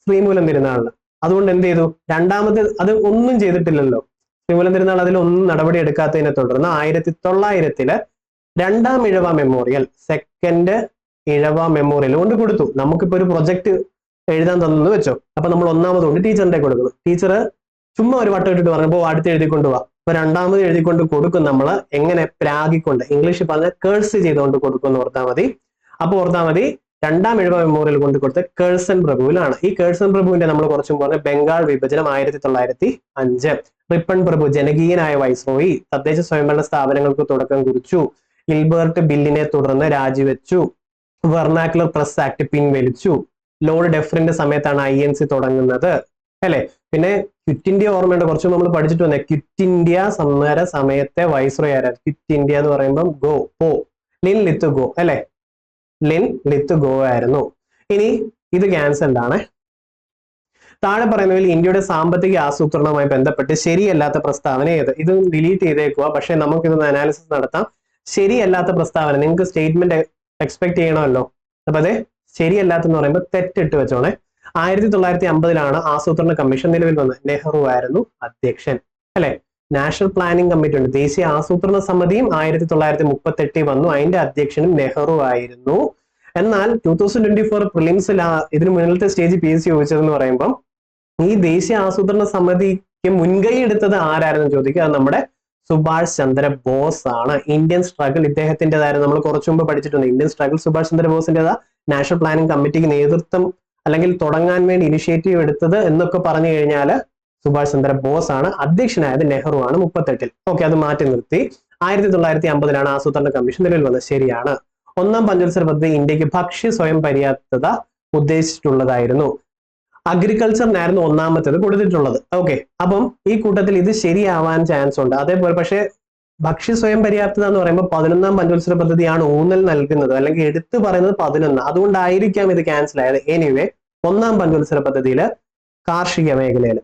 ശ്രീമൂലം തിരുനാളിന്. അതുകൊണ്ട് എന്ത് ചെയ്തു? രണ്ടാമത് അത് ഒന്നും ചെയ്തിട്ടില്ലല്ലോ. ശ്രീമൂലം തിരുനാൾ അതിലൊന്നും നടപടി എടുക്കാത്തതിനെ തുടർന്ന് 1900 രണ്ടാം ഇഴവ മെമ്മോറിയൽ, സെക്കൻഡ് ഇഴവ മെമ്മോറിയൽ കൊണ്ട് കൊടുത്തു. നമുക്കിപ്പോ ഒരു പ്രൊജക്ട് എഴുതാൻ തന്നെന്ന് വെച്ചോ. അപ്പൊ നമ്മൾ ഒന്നാമത് കൊണ്ട് ടീച്ചറിന്റെ കൊടുക്കുന്നു. ടീച്ചർ ചുമ്മാ ഒരു വട്ടം ഇട്ടിട്ട് പറഞ്ഞപ്പോ അടുത്ത് എഴുതിക്കൊണ്ട് പോവാ. അപ്പൊ രണ്ടാമത് എഴുതിക്കൊണ്ട് കൊടുക്കും നമ്മൾ. എങ്ങനെ? പ്രാഗിക്കൊണ്ട്, ഇംഗ്ലീഷിൽ പറഞ്ഞ കേഴ്സ് ചെയ്തുകൊണ്ട് കൊടുക്കുമെന്ന് ഓർത്താൽ മതി. അപ്പൊ ഓർത്താൽ മതി രണ്ടാം ഇഴവ മെമ്മോറിയൽ കൊണ്ട് കൊടുത്ത കേഴ്സൺ പ്രഭുവിലാണ്. ഈ കേഴ്സൺ പ്രഭുവിന്റെ നമ്മൾ കുറച്ചും പറഞ്ഞ ബംഗാൾ വിഭജനം 1905. റിപ്പൺ പ്രഭു ജനകീയനായ വൈസ്രോയി, തദ്ദേശ സ്വയംഭരണ സ്ഥാപനങ്ങൾക്ക് തുടക്കം കുറിച്ചു. ഗിൽബർട്ട് ബില്ലിനെ തുടർന്ന് രാജിവെച്ചു. വെർണാക്കുലർ പ്രസ് ആക്ട് പിൻവലിച്ചു. ലോർഡ് ഡെഫറിന്റെ സമയത്താണ് INC തുടങ്ങുന്നത് അല്ലെ. പിന്നെ ക്വിറ്റ് ഇന്ത്യ ഓർമ്മയുണ്ട്, കുറച്ച് നമ്മൾ പഠിച്ചിട്ട് വന്നേ. ക്വിറ്റ് ഇന്ത്യ സമര സമയത്തെ വൈസ്രോയ് ആരാ? ക്വിറ്റ് ഇന്ത്യ എന്ന് പറയുമ്പോൾ ലിൻ ലിത്തുഗോ അല്ലെ, ലിൻ ലിത്തുഗോ ആയിരുന്നു. ഇനി ഇത് ക്യാൻസൽഡ് ആണ്. താഴെ പറയുന്നതിൽ ഇന്ത്യയുടെ സാമ്പത്തിക ആസൂത്രണവുമായി ബന്ധപ്പെട്ട് ശരിയല്ലാത്ത പ്രസ്താവന ഏത്? ഇത് ഡിലീറ്റ് ചെയ്തേക്കുക, പക്ഷെ നമുക്ക് ഇതൊന്ന് അനാലിസിസ് നടത്താം. ശരിയല്ലാത്ത പ്രസ്താവന, നിങ്ങൾക്ക് സ്റ്റേറ്റ്മെന്റ് എക്സ്പെക്ട് ചെയ്യണമല്ലോ. അപ്പൊ അതെ ശരിയല്ലാത്തെന്ന് പറയുമ്പോൾ തെറ്റിട്ട് വെച്ചോണേ. 1950 ആസൂത്രണ കമ്മീഷൻ നിലവിൽ വന്നത്. നെഹ്റു ആയിരുന്നു അധ്യക്ഷൻ അല്ലെ. നാഷണൽ പ്ലാനിംഗ് കമ്മിറ്റി ഉണ്ട്, ദേശീയ ആസൂത്രണ സമിതിയും 1938 വന്നു, അതിന്റെ അധ്യക്ഷനും നെഹ്റു ആയിരുന്നു. എന്നാൽ 2024 പ്രിലിംസിൽ ഇതിന് മുന്നിലത്തെ സ്റ്റേജ് PSC ചോദിച്ചതെന്ന് പറയുമ്പോൾ ഈ ദേശീയ ആസൂത്രണ സമിതിക്ക് മുൻകൈ എടുത്തത് ആരായിരുന്നു ചോദിക്കുക, അത് നമ്മുടെ സുഭാഷ് ചന്ദ്ര ബോസ് ആണ്. ഇന്ത്യൻ സ്ട്രഗിൾ ഇദ്ദേഹത്തിൻ്റെതായിരുന്നു, നമ്മൾ കുറച്ചു മുമ്പ് പഠിച്ചിട്ടുണ്ട്. ഇന്ത്യൻ സ്ട്രഗിൾ സുഭാഷ് ചന്ദ്ര ബോസിൻ്റെതാ. നാഷണൽ പ്ലാനിംഗ് കമ്മിറ്റിക്ക് നേതൃത്വം അല്ലെങ്കിൽ തുടങ്ങാൻ വേണ്ടി ഇനിഷ്യേറ്റീവ് എടുത്തത് എന്നൊക്കെ പറഞ്ഞു കഴിഞ്ഞാൽ സുഭാഷ് ചന്ദ്ര ബോസ് ആണ്. അധ്യക്ഷനായത് നെഹ്റു ആണ് 38. ഓക്കെ, അത് മാറ്റി നിർത്തി. 1950 ആസൂത്രണ കമ്മീഷൻ നിലവിൽ വന്നത്. ശരിയാണ്. ഒന്നാം പഞ്ചവത്സര പദ്ധതി ഇന്ത്യക്ക് ഭക്ഷ്യ സ്വയം പര്യാപ്തത ഉദ്ദേശിച്ചിട്ടുള്ളതായിരുന്നു. അഗ്രികൾച്ചറിനായിരുന്നു ഒന്നാമത്തേത് കൊടുത്തിട്ടുള്ളത്. ഓക്കെ, അപ്പം ഈ കൂട്ടത്തിൽ ഇത് ശരിയാവാൻ ചാൻസ് ഉണ്ട്. അതേപോലെ പക്ഷേ ഭക്ഷ്യ സ്വയം പര്യാപ്തത എന്ന് പറയുമ്പോൾ 11ാം പഞ്ചവത്സര പദ്ധതിയാണ് ഊന്നൽ നൽകുന്നത്, അല്ലെങ്കിൽ എടുത്തു പറയുന്നത് 11. അതുകൊണ്ടായിരിക്കാം ഇത് ക്യാൻസൽ ആയത്. എനിവേ, ഒന്നാം പഞ്ചവത്സര പദ്ധതിയിൽ കാർഷിക മേഖലയിൽ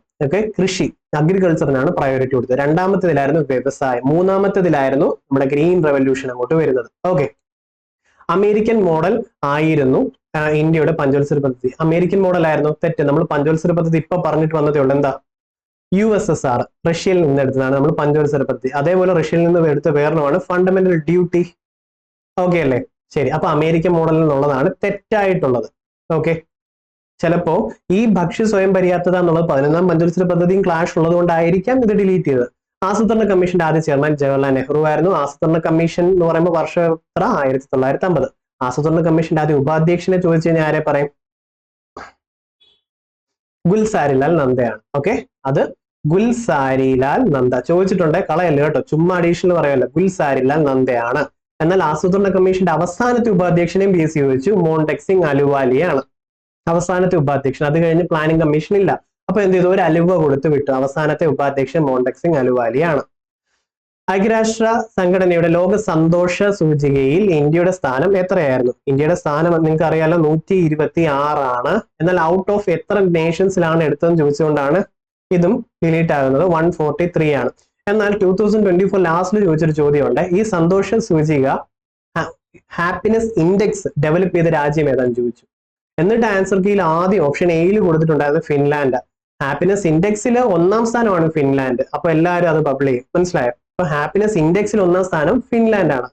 കൃഷി അഗ്രികൾച്ചറിനാണ് പ്രയോറിറ്റി കൊടുത്തത്. രണ്ടാമത്തേതിലായിരുന്നു വ്യവസായം. മൂന്നാമത്തേതിലായിരുന്നു നമ്മുടെ ഗ്രീൻ റെവല്യൂഷൻ അങ്ങോട്ട് വരുന്നത്. ഓക്കെ, അമേരിക്കൻ മോഡൽ ആയിരുന്നു ഇന്ത്യയുടെ പഞ്ചവത്സര പദ്ധതി. അമേരിക്കൻ മോഡൽ ആയിരുന്നു, തെറ്റ്. നമ്മൾ പഞ്ചവത്സര പദ്ധതി ഇപ്പൊ പറഞ്ഞിട്ട് വന്നതേ ഉള്ളൂ. എന്താ? USSR റഷ്യയിൽ നിന്ന് എടുത്തതാണ് നമ്മൾ പഞ്ചവത്സര പദ്ധതി. അതേപോലെ റഷ്യയിൽ നിന്ന് എടുത്ത വേറൊരുമാണ് ഫണ്ടമെന്റൽ ഡ്യൂട്ടി. ഓക്കെ അല്ലേ? ശരി. അപ്പൊ അമേരിക്കൻ മോഡലിൽ നിന്നുള്ളതാണ് തെറ്റായിട്ടുള്ളത്. ഓക്കെ, ചിലപ്പോ ഈ ഭക്ഷ്യ സ്വയം പര്യാപ്തത എന്നുള്ളത് 11ാം പഞ്ചവത്സര പദ്ധതിയും ക്ലാഷ് ഉള്ളത് കൊണ്ടായിരിക്കാം ഇത് ഡിലീറ്റ് ചെയ്തത്. ആസൂത്രണ കമ്മീഷന്റെ ആദ്യ ചെയർമാൻ ജവഹർലാൽ നെഹ്റു ആയിരുന്നു. ആസൂത്രണ കമ്മീഷൻ എന്ന് പറയുമ്പോൾ വർഷം എത്ര? 1950. ആസൂത്രണ കമ്മീഷന്റെ ആദ്യ ഉപാധ്യക്ഷനെ ചോദിച്ചു കഴിഞ്ഞാൽ ആരെ പറയും? ഗുൽസാരിലാൽ നന്ദയാണ്. ഓക്കെ, അത് ഗുൽസാരിലാൽ നന്ദ ചോദിച്ചിട്ടുണ്ട്, കളയല്ല കേട്ടോ, ചുമ്മാ അഡീഷണൽ പറയല്ല. ഗുൽസാരിലാൽ നന്ദയാണ്. എന്നാൽ ആസൂത്രണ കമ്മീഷന്റെ അവസാനത്തെ ഉപാധ്യക്ഷനെയും PSC ചോദിച്ചു, മോണ്ടെക് സിംഗ് അലുവാലിയാണ് അവസാനത്തെ ഉപാധ്യക്ഷൻ. അത് കഴിഞ്ഞ് പ്ലാനിംഗ് കമ്മീഷൻ ഇല്ല. അപ്പൊ എന്ത് ചെയ്തു? ഒരു അലുവ കൊടുത്തു വിട്ടു. അവസാനത്തെ ഉപാധ്യക്ഷൻ മോണ്ടെക് സിംഗ് അലുവാലിയാണ്. ഐക്യരാഷ്ട്ര സംഘടനയുടെ ലോക സന്തോഷ സൂചികയിൽ ഇന്ത്യയുടെ സ്ഥാനം എത്രയായിരുന്നു? ഇന്ത്യയുടെ സ്ഥാനം നിങ്ങൾക്ക് അറിയാലോ 126 ആണ്. എന്നാൽ ഔട്ട് ഓഫ് എത്ര നേഷൻസിലാണ് എടുത്തതെന്ന് ചോദിച്ചുകൊണ്ടാണ് ഇതും ഡിലീറ്റ് ആകുന്നത്. 143 ആണ്. എന്നാൽ 2024 ലാസ്റ്റിൽ ചോദിച്ചൊരു ചോദ്യമുണ്ട്, ഈ സന്തോഷ സൂചിക ഹാപ്പിനെസ് ഇൻഡെക്സ് ഡെവലപ്പ് ചെയ്ത രാജ്യം ഏതാണെന്ന് ചോദിച്ചു. എന്നിട്ട് ആൻസർ കീയിൽ ആദ്യം ഓപ്ഷൻ എയിൽ കൊടുത്തിട്ടുണ്ടായത് ഫിൻലാൻഡ്. ഹാപ്പിനെസ് ഇൻഡെക്സിൽ 1ാം സ്ഥാനമാണ് ഫിൻലാൻഡ്. അപ്പൊ എല്ലാവരും അത് ബബിൾ ചെയ്യും. മനസ്സിലായോ? അപ്പൊ ഹാപ്പിനെസ് ഇൻഡെക്സിൽ 1ാം സ്ഥാനം ഫിൻലാൻഡ് ആണ്.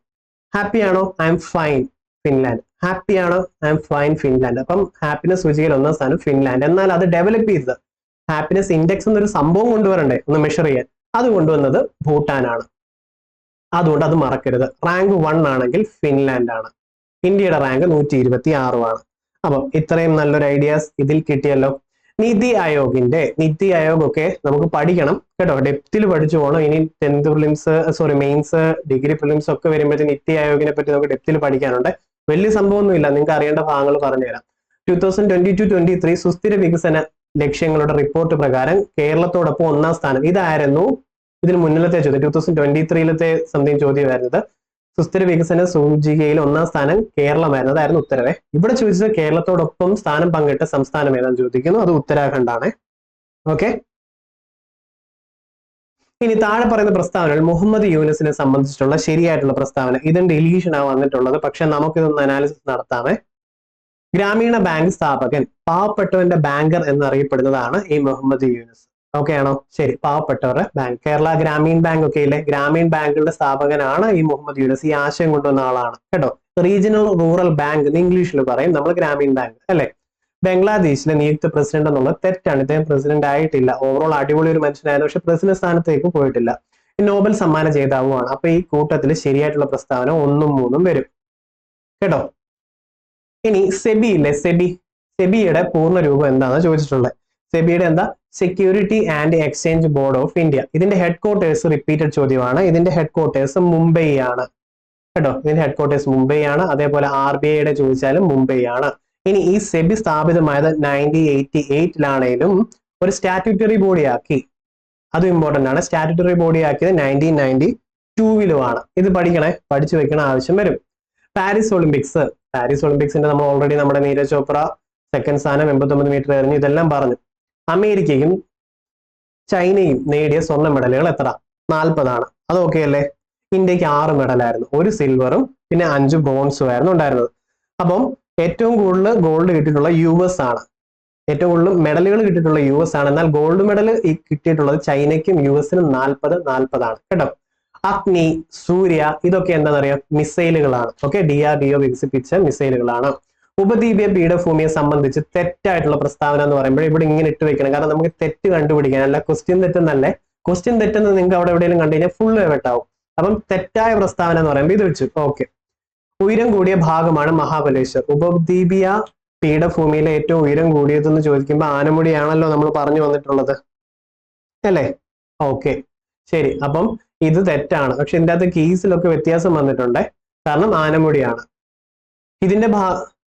ഹാപ്പി ആണോ? I'm fine Finland. Happy ആണോ? I'm fine Finland. അപ്പം ഹാപ്പിനെസ് സൂചികയിൽ 1ാം സ്ഥാനം ഫിൻലാൻഡ്. എന്നാൽ അത് ഡെവലപ്പ് ചെയ്തത് ഹാപ്പിനെസ് ഇൻഡെക്സ് എന്നൊരു സംഭവം കൊണ്ടുവരണ്ടേ ഒന്ന് മെഷർ ചെയ്യാൻ, അത് കൊണ്ടുവന്നത് ഭൂട്ടാനാണ്. അതുകൊണ്ട് അത് മറക്കരുത്. റാങ്ക് 1 ആണെങ്കിൽ ഫിൻലാൻഡ് ആണ്. ഇന്ത്യയുടെ റാങ്ക് 126 ആണ്. അപ്പം ഇത്രയും നല്ലൊരു ഐഡിയാസ് ഇതിൽ കിട്ടിയല്ലോ. നിതി ആയോഗ് ഒക്കെ നമുക്ക് പഠിക്കണം കേട്ടോ, ഡെപ്തിൽ പഠിച്ചു പോകണം. ഇനി 10th prelims mains degree prelims ഒക്കെ വരുമ്പോഴത്തേക്ക് നിതി ആയോഗിനെ പറ്റി നമുക്ക് ഡെപ്തിൽ പഠിക്കാനുണ്ട്. വലിയ സംഭവമൊന്നുമില്ല, നിങ്ങൾക്ക് അറിയേണ്ട ഭാഗങ്ങൾ പറഞ്ഞുതരാം. 2022-23 സുസ്ഥിര വികസന ലക്ഷ്യങ്ങളുടെ റിപ്പോർട്ട് പ്രകാരം കേരളത്തോടൊപ്പം 1ാം സ്ഥാനം. ഇതായിരുന്നു ഇതിന് മുന്നിലത്തെ ചോദ്യം. 2023 സംതിങ് ചോദ്യമായിരുന്നത്. സുസ്ഥിര വികസന സൂചികയിൽ 1ാം സ്ഥാനം കേരളമായിരുന്നു. അതായിരുന്നു ഉത്തരവേ. ഇവിടെ ചോദിച്ചത് കേരളത്തോടൊപ്പം സ്ഥാനം പങ്കിട്ട സംസ്ഥാനം ഏതാണെന്ന് ചോദിക്കുന്നു. അത് ഉത്തരാഖണ്ഡ് ആണ്. ഓക്കെ, ഇനി താഴെ പറയുന്ന പ്രസ്താവനകൾ മുഹമ്മദ് യൂനസിനെ സംബന്ധിച്ചിട്ടുള്ള ശരിയായിട്ടുള്ള പ്രസ്താവന. ഇതിന്റെ ഡിലീഷൻ ആണ് വന്നിട്ടുള്ളത്, പക്ഷെ നമുക്കിതൊന്ന് അനാലിസിസ് നടത്താമേ. ഗ്രാമീണ ബാങ്ക് സ്ഥാപകൻ, പാവപ്പെട്ടവന്റെ ബാങ്കർ എന്നറിയപ്പെടുന്നതാണ് ഈ മുഹമ്മദ് യൂനസ്. ഓക്കെ ആണോ? ശരി. പാവപ്പെട്ടവരുടെ ബാങ്ക്, കേരള ഗ്രാമീൺ ബാങ്ക് ഒക്കെ ഇല്ലേ, ഗ്രാമീൺ ബാങ്കുകളുടെ സ്ഥാപകനാണ് ഈ മുഹമ്മദ് യൂനസ്. ഈ ആശയം കൊണ്ടുവന്ന ആളാണ് കേട്ടോ. റീജിയണൽ റൂറൽ ബാങ്ക് എന്ന് ഇംഗ്ലീഷിൽ പറയും, നമ്മൾ ഗ്രാമീൺ ബാങ്ക് അല്ലെ. ബംഗ്ലാദേശിലെ നിയുക്ത പ്രസിഡന്റ് എന്നുള്ളത് തെറ്റാണ്. ഇദ്ദേഹം പ്രസിഡന്റ് ആയിട്ടില്ല. ഓവറോൾ അടിപൊളി ഒരു മനുഷ്യനായിരുന്നു, പക്ഷെ പ്രസിഡന്റ് സ്ഥാനത്തേക്ക് പോയിട്ടില്ല. നോബൽ സമ്മാന ജേതാവുമാണ്. അപ്പൊ ഈ കൂട്ടത്തിൽ ശരിയായിട്ടുള്ള പ്രസ്താവന 1ഉം 3ഉം വരും കേട്ടോ. ഇനി സെബി ഇല്ലേ, സെബിയുടെ പൂർണ്ണ രൂപം എന്താണെന്ന് ചോദിച്ചിട്ടുള്ളത്. സെബിയുടെ എന്താ? Security and exchange board of India. ഇതിന്റെ ഹെഡ് ക്വാർട്ടേഴ്സ് റിപ്പീറ്റഡ് ചോദ്യമാണ്. ഇതിന്റെ ഹെഡ് ക്വാർട്ടേഴ്സ് മുംബൈ ആണ്. കേട്ടോ. ഇതിന്റെ ഹെഡ്ക്വാർട്ടേഴ്സ് മുംബൈ ആണ്. അതേപോലെ RBIയുടെ ചോദിച്ചാലും മുംബൈ ആണ്. ഇനി ഈ സെബി സ്ഥാപിതമായത് 1988 ഒരു സ്റ്റാറ്റ്യൂട്ടറി ബോഡി ആക്കി. അതും ഇമ്പോർട്ടന്റ് ആണ്. സ്റ്റാറ്റ്യൂട്ടറി ബോഡി ആക്കിയത് 1992 ഇത് പഠിക്കണേ, പഠിച്ചു വെക്കണ ആവശ്യം വരും. പാരീസ് ഒളിമ്പിക്സിന്റെ നമ്മൾ ഓൾറെഡി നമ്മുടെ നീരജ് ചോപ്ര സെക്കൻഡ് സ്ഥാനം 89 മീറ്റർ എറിഞ്ഞു, ഇതെല്ലാം പറഞ്ഞു. അമേരിക്കയും ചൈനയും നേടിയ സ്വർണ്ണ മെഡലുകൾ എത്ര? 40. അത് ഓക്കെ അല്ലേ? ഇന്ത്യക്ക് 6 മെഡലായിരുന്നു, 1 സിൽവറും പിന്നെ 5 ബ്രോൺസും ആയിരുന്നു ഉണ്ടായിരുന്നത്. അപ്പം ഏറ്റവും കൂടുതൽ ഗോൾഡ് കിട്ടിയിട്ടുള്ള US ആണ്. ഏറ്റവും കൂടുതൽ മെഡലുകൾ കിട്ടിയിട്ടുള്ള US ആണ്. എന്നാൽ ഗോൾഡ് മെഡൽ കിട്ടിയിട്ടുള്ളത് ചൈനയ്ക്കും US-നും 40 കേട്ടോ. അഗ്നി, സൂര്യ ഇതൊക്കെ എന്താണെന്നറിയാം? മിസൈലുകളാണ്. ഓക്കെ, DRDO വികസിപ്പിച്ച മിസൈലുകളാണ്. ഉപദ്വീപീയ പീഠഭൂമിയെ സംബന്ധിച്ച് തെറ്റായിട്ടുള്ള പ്രസ്താവന എന്ന് പറയുമ്പോൾ ഇവിടെ ഇങ്ങനെ ഇട്ട് വെക്കണം. കാരണം നമുക്ക് തെറ്റ് കണ്ടുപിടിക്കാൻ, അല്ല ക്വസ്റ്റ്യൻ തെറ്റെന്നല്ലേ. ക്വസ്റ്റ്യൻ തെറ്റെന്ന് നിങ്ങൾക്ക് അവിടെ എവിടെയെങ്കിലും കണ്ടു കഴിഞ്ഞാൽ ഫുൾ വെട്ടാവും. അപ്പം തെറ്റായ പ്രസ്താവന എന്ന് പറയുമ്പോൾ ഇത് വെച്ചു. ഓക്കെ, ഉയരം കൂടിയ ഭാഗമാണ് മഹാബലേശ്വർ. ഉപദ്വീപീയ പീഠഭൂമിയിലെ ഏറ്റവും ഉയരം കൂടിയതെന്ന് ചോദിക്കുമ്പോൾ ആനമുടിയാണല്ലോ നമ്മൾ പറഞ്ഞു വന്നിട്ടുള്ളത് അല്ലേ? ഓക്കെ, ശരി. അപ്പം ഇത് തെറ്റാണ്. പക്ഷെ ഇതിന്റെ അകത്ത് കീസിലൊക്കെ വ്യത്യാസം വന്നിട്ടുണ്ട്. കാരണം ആനമുടിയാണ്. ഇതിന്റെ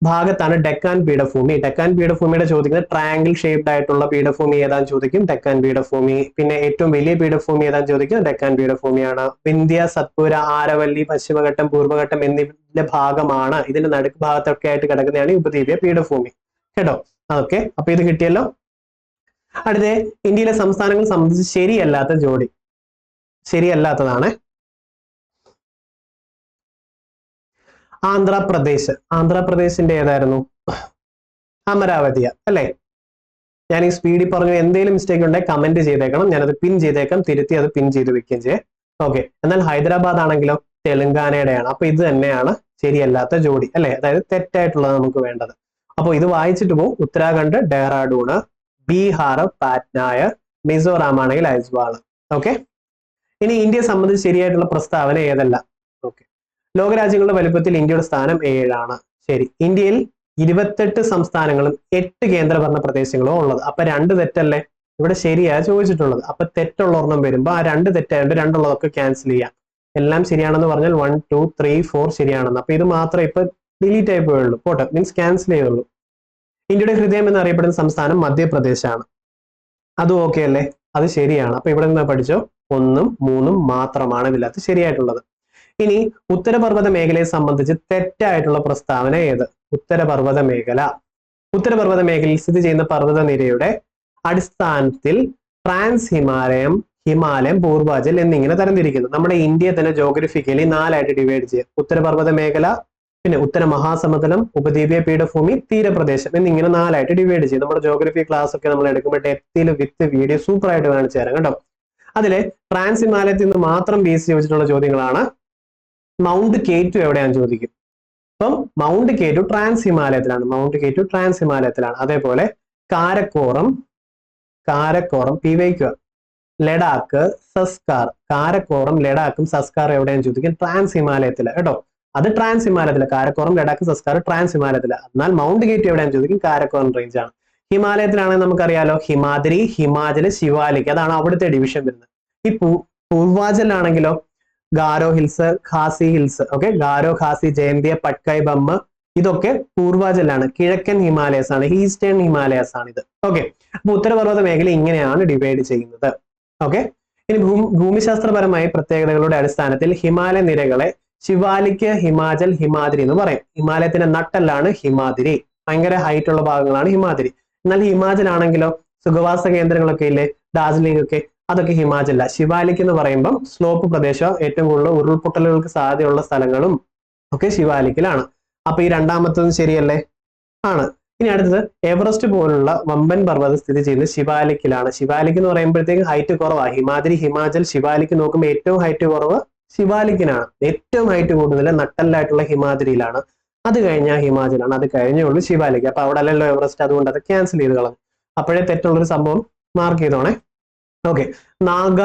ഭാഗത്താണ് ഡെക്കാൻ പീഠഭൂമി. ഡെക്കാൻ പീഠഭൂമിയുടെ ചോദിക്കുന്നത് ട്രയാങ്കിൾ ഷേപ്ഡ് ആയിട്ടുള്ള പീഠഭൂമി ഏതാന്ന് ചോദിക്കും, ഡെക്കാൻ പീഠഭൂമി. പിന്നെ ഏറ്റവും വലിയ പീഠഭൂമി ഏതാന്ന് ചോദിക്കും, ഡെക്കാൻ പീഠഭൂമിയാണ്. വിന്ധ്യ, സത്പുര, ആരവല്ലി, പശ്ചിമഘട്ടം, പൂർവ്വഘട്ടം എന്നിവയുടെ ഭാഗമാണ്. ഇതിന്റെ നടുക്ക് ഭാഗത്തൊക്കെ ആയിട്ട് കിടക്കുന്നതാണ് ഉപദ്വീപീയ പീഠഭൂമി കേട്ടോ. അതൊക്കെ അപ്പൊ ഇത് കിട്ടിയല്ലോ. അടുത്ത ഇന്ത്യയിലെ സംസ്ഥാനങ്ങൾ സംബന്ധിച്ച് ശരിയല്ലാത്ത ജോഡി. ശരിയല്ലാത്തതാണ് ആന്ധ്രാപ്രദേശിന്റെ ഏതായിരുന്നു? അമരാവതിയ അല്ലെ? ഞാൻ ഈ സ്പീഡിൽ പറഞ്ഞു, എന്തെങ്കിലും മിസ്റ്റേക്ക് ഉണ്ടെങ്കിൽ കമന്റ് ചെയ്തേക്കണം, ഞാനത് പിൻ ചെയ്തേക്കാം, തിരുത്തി അത് പിൻ ചെയ്ത് വെക്കുകയും ചെയ്യേ. ഓക്കെ, എന്നാൽ ഹൈദരാബാദ് ആണെങ്കിലോ തെലുങ്കാനയുടെയാണ്. അപ്പൊ ഇത് തന്നെയാണ് ശരിയല്ലാത്ത ജോഡി അല്ലെ? അതായത് തെറ്റായിട്ടുള്ളത് നമുക്ക് വേണ്ടത്. അപ്പൊ ഇത് വായിച്ചിട്ട് പോകും. ഉത്തരാഖണ്ഡ് ഡെഹ്റാഡൂണ്, ബീഹാർ പാറ്റ്നായ, മിസോറാം ആണെങ്കിൽ ഐസ്വാൾ. ഓക്കെ, ഇനി ഇന്ത്യയെ സംബന്ധിച്ച് ശരിയായിട്ടുള്ള പ്രസ്താവന ഏതല്ല? ഓക്കെ, ലോകരാജ്യങ്ങളുടെ വലുപ്പത്തിൽ ഇന്ത്യയുടെ സ്ഥാനം 7. ശരി. ഇന്ത്യയിൽ 28 സംസ്ഥാനങ്ങളും 8 കേന്ദ്രഭരണ പ്രദേശങ്ങളും ഉള്ളത്. അപ്പൊ 2 തെറ്റല്ലേ? ഇവിടെ ശരിയാ ചോദിച്ചിട്ടുള്ളത്. അപ്പൊ തെറ്റുള്ള ഒരെണ്ണം വരുമ്പോ ആ 2 തെറ്റായതുകൊണ്ട് 2 ഉള്ളതൊക്കെ ക്യാൻസൽ ചെയ്യാം. എല്ലാം ശരിയാണെന്ന് പറഞ്ഞാൽ 1 2 3 4 ശരിയാണെന്ന്. അപ്പൊ ഇത് മാത്രമേ ഇപ്പൊ ഡിലീറ്റ് ആയി പോയുള്ളൂ. പോട്ടെ, മീൻസ് ക്യാൻസൽ ചെയ്യുള്ളൂ. ഇന്ത്യയുടെ ഹൃദയം എന്നറിയപ്പെടുന്ന സംസ്ഥാനം മധ്യപ്രദേശാണ്. അതും ഓക്കെ അല്ലേ? അത് ശരിയാണ്. അപ്പൊ ഇവിടെ നിന്ന് പഠിച്ചോ, 1 3 മാത്രമാണ് ഇതിനകത്ത് ശരിയായിട്ടുള്ളത്. ഇനി ഉത്തരപർവ്വത മേഖലയെ സംബന്ധിച്ച് തെറ്റായിട്ടുള്ള പ്രസ്താവന ഏത്? ഉത്തരപർവ്വത മേഖലയിൽ സ്ഥിതി ചെയ്യുന്ന പർവ്വത നിരയുടെ അടിസ്ഥാനത്തിൽ ട്രാൻസ് ഹിമാലയം, പൂർവാചൽ എന്നിങ്ങനെ തരംതിരിക്കുന്നു. നമ്മുടെ ഇന്ത്യയെ തന്നെ ജോഗ്രഫിക്കലി 4 ഡിവൈഡ് ചെയ്യാം. ഉത്തരപർവ്വത മേഖല, പിന്നെ ഉത്തര മഹാസമുദ്രം, ഉപദ്വീപീയ പീഠഭൂമി, തീരപ്രദേശം എന്നിങ്ങനെ 4 ഡിവൈഡ് ചെയ്യും. നമ്മുടെ ജോഗ്രഫി ക്ലാസ് ഒക്കെ നമ്മൾ എടുക്കുമ്പോൾ ഡെപ്തിൽ വിത്ത് വീഡിയോ സൂപ്പർ ആയിട്ട് കാണിച്ചു തരാം കേട്ടോ. അതിലെ ട്രാൻസ് ഹിമാലയത്തിൽ നിന്ന് മാത്രം ബേസ് ചോദിച്ചിട്ടുള്ള ചോദ്യങ്ങളാണ്. മൗണ്ട് K2 എവിടെയാണെന്ന് ചോദിക്കും. അപ്പം മൗണ്ട് K2 ട്രാൻസ് ഹിമാലയത്തിലാണ്. അതേപോലെ കാരക്കോറം PYQ, ലഡാക്ക്, സസ്കാർ. കാരക്കോറം, ലഡാക്കും സസ്കാർ എവിടെയാണെന്ന് ചോദിക്കും? ട്രാൻസ് ഹിമാലയത്തില് കേട്ടോ. അത് ട്രാൻസ് ഹിമാലയത്തില്. കാരക്കോറം, ലഡാക്ക്, സസ്കാർ ട്രാൻസ് ഹിമാലയത്തില്. എന്നാൽ മൗണ്ട് K2 എവിടെയാണെന്ന് ചോദിക്കും? കാരക്കോറം റേഞ്ച് ആണ്. ഹിമാലയത്തിലാണെങ്കിൽ നമുക്കറിയാലോ ഹിമാദ്രി, ഹിമാചൽ, ശിവാലിക്, അതാണ് അവിടുത്തെ ഡിവിഷൻ വരുന്നത്. ഈ പൂർവാചലാണെങ്കിലോ Garo hills, Khasi hills. Okay, Garo, Khasi, Jaintia, Patkai, ബമ്മ ഇതൊക്കെ പൂർവാചലാണ്. കിഴക്കൻ ഹിമാലയസ് ആണ്, ഈസ്റ്റേൺ ഹിമാലയസ് ആണ് ഇത്. ഓക്കെ, അപ്പൊ ഉത്തരപർവ്വത മേഖല ഇങ്ങനെയാണ് ഡിവൈഡ് ചെയ്യുന്നത്. ഓക്കെ, ഇനി ഭൂമിശാസ്ത്രപരമായ പ്രത്യേകതകളുടെ അടിസ്ഥാനത്തിൽ ഹിമാലയ നിരകളെ ശിവാലിക്, ഹിമാചൽ, ഹിമാദ്രി എന്ന് പറയും. ഹിമാലയത്തിന്റെ നട്ടെല്ലാണ് ഹിമാദ്രി. ഭയങ്കര ഹൈറ്റ് ഉള്ള ഭാഗങ്ങളാണ് ഹിമാദ്രി. എന്നാൽ ഹിമാചൽ ആണെങ്കിലോ സുഖവാസ കേന്ദ്രങ്ങളൊക്കെ ഇല്ലേ, ഡാർജിലിംഗ് ഒക്കെ, അതൊക്കെ ഹിമാചല. ശിവാലിക് എന്ന് പറയുമ്പം സ്ലോപ്പ് പ്രദേശം, ഏറ്റവും കൂടുതൽ ഉരുൾപൊട്ടലുകൾക്ക് സാധ്യതയുള്ള സ്ഥലങ്ങളും ഒക്കെ ശിവാലിക്കിലാണ്. അപ്പൊ ഈ രണ്ടാമത്തതും ശരിയല്ലേ? ആണ്. ഇനി അടുത്തത് എവറസ്റ്റ് പോലുള്ള വമ്പൻ പർവ്വതം സ്ഥിതി ചെയ്യുന്നത് ശിവാലിക്കിലാണ്. ശിവാലിക് എന്ന് പറയുമ്പോഴത്തേക്ക് ഹൈറ്റ് കുറവാണ്. ഹിമാദ്രി, ഹിമാചൽ, ശിവാലിക് നോക്കുമ്പോൾ ഏറ്റവും ഹൈറ്റ് കുറവ് ശിവാലിക്കിനാണ്. ഏറ്റവും ഹൈറ്റ് കൂടുതൽ നട്ടലായിട്ടുള്ള ഹിമാദ്രിയിലാണ്. അത് കഴിഞ്ഞാൽ ഹിമാചലാണ്, അത് കഴിഞ്ഞുള്ളൂ ശിവാലിക്. അപ്പൊ അവിടെ അല്ലല്ലോ എവറസ്റ്റ്, അതുകൊണ്ട് അത് ക്യാൻസൽ ചെയ്ത് കളഞ്ഞു. അപ്പോഴേ തെറ്റുള്ളൊരു സംഭവം മാർക്ക് ചെയ്തോണേ. ഓക്കെ, നാഗ,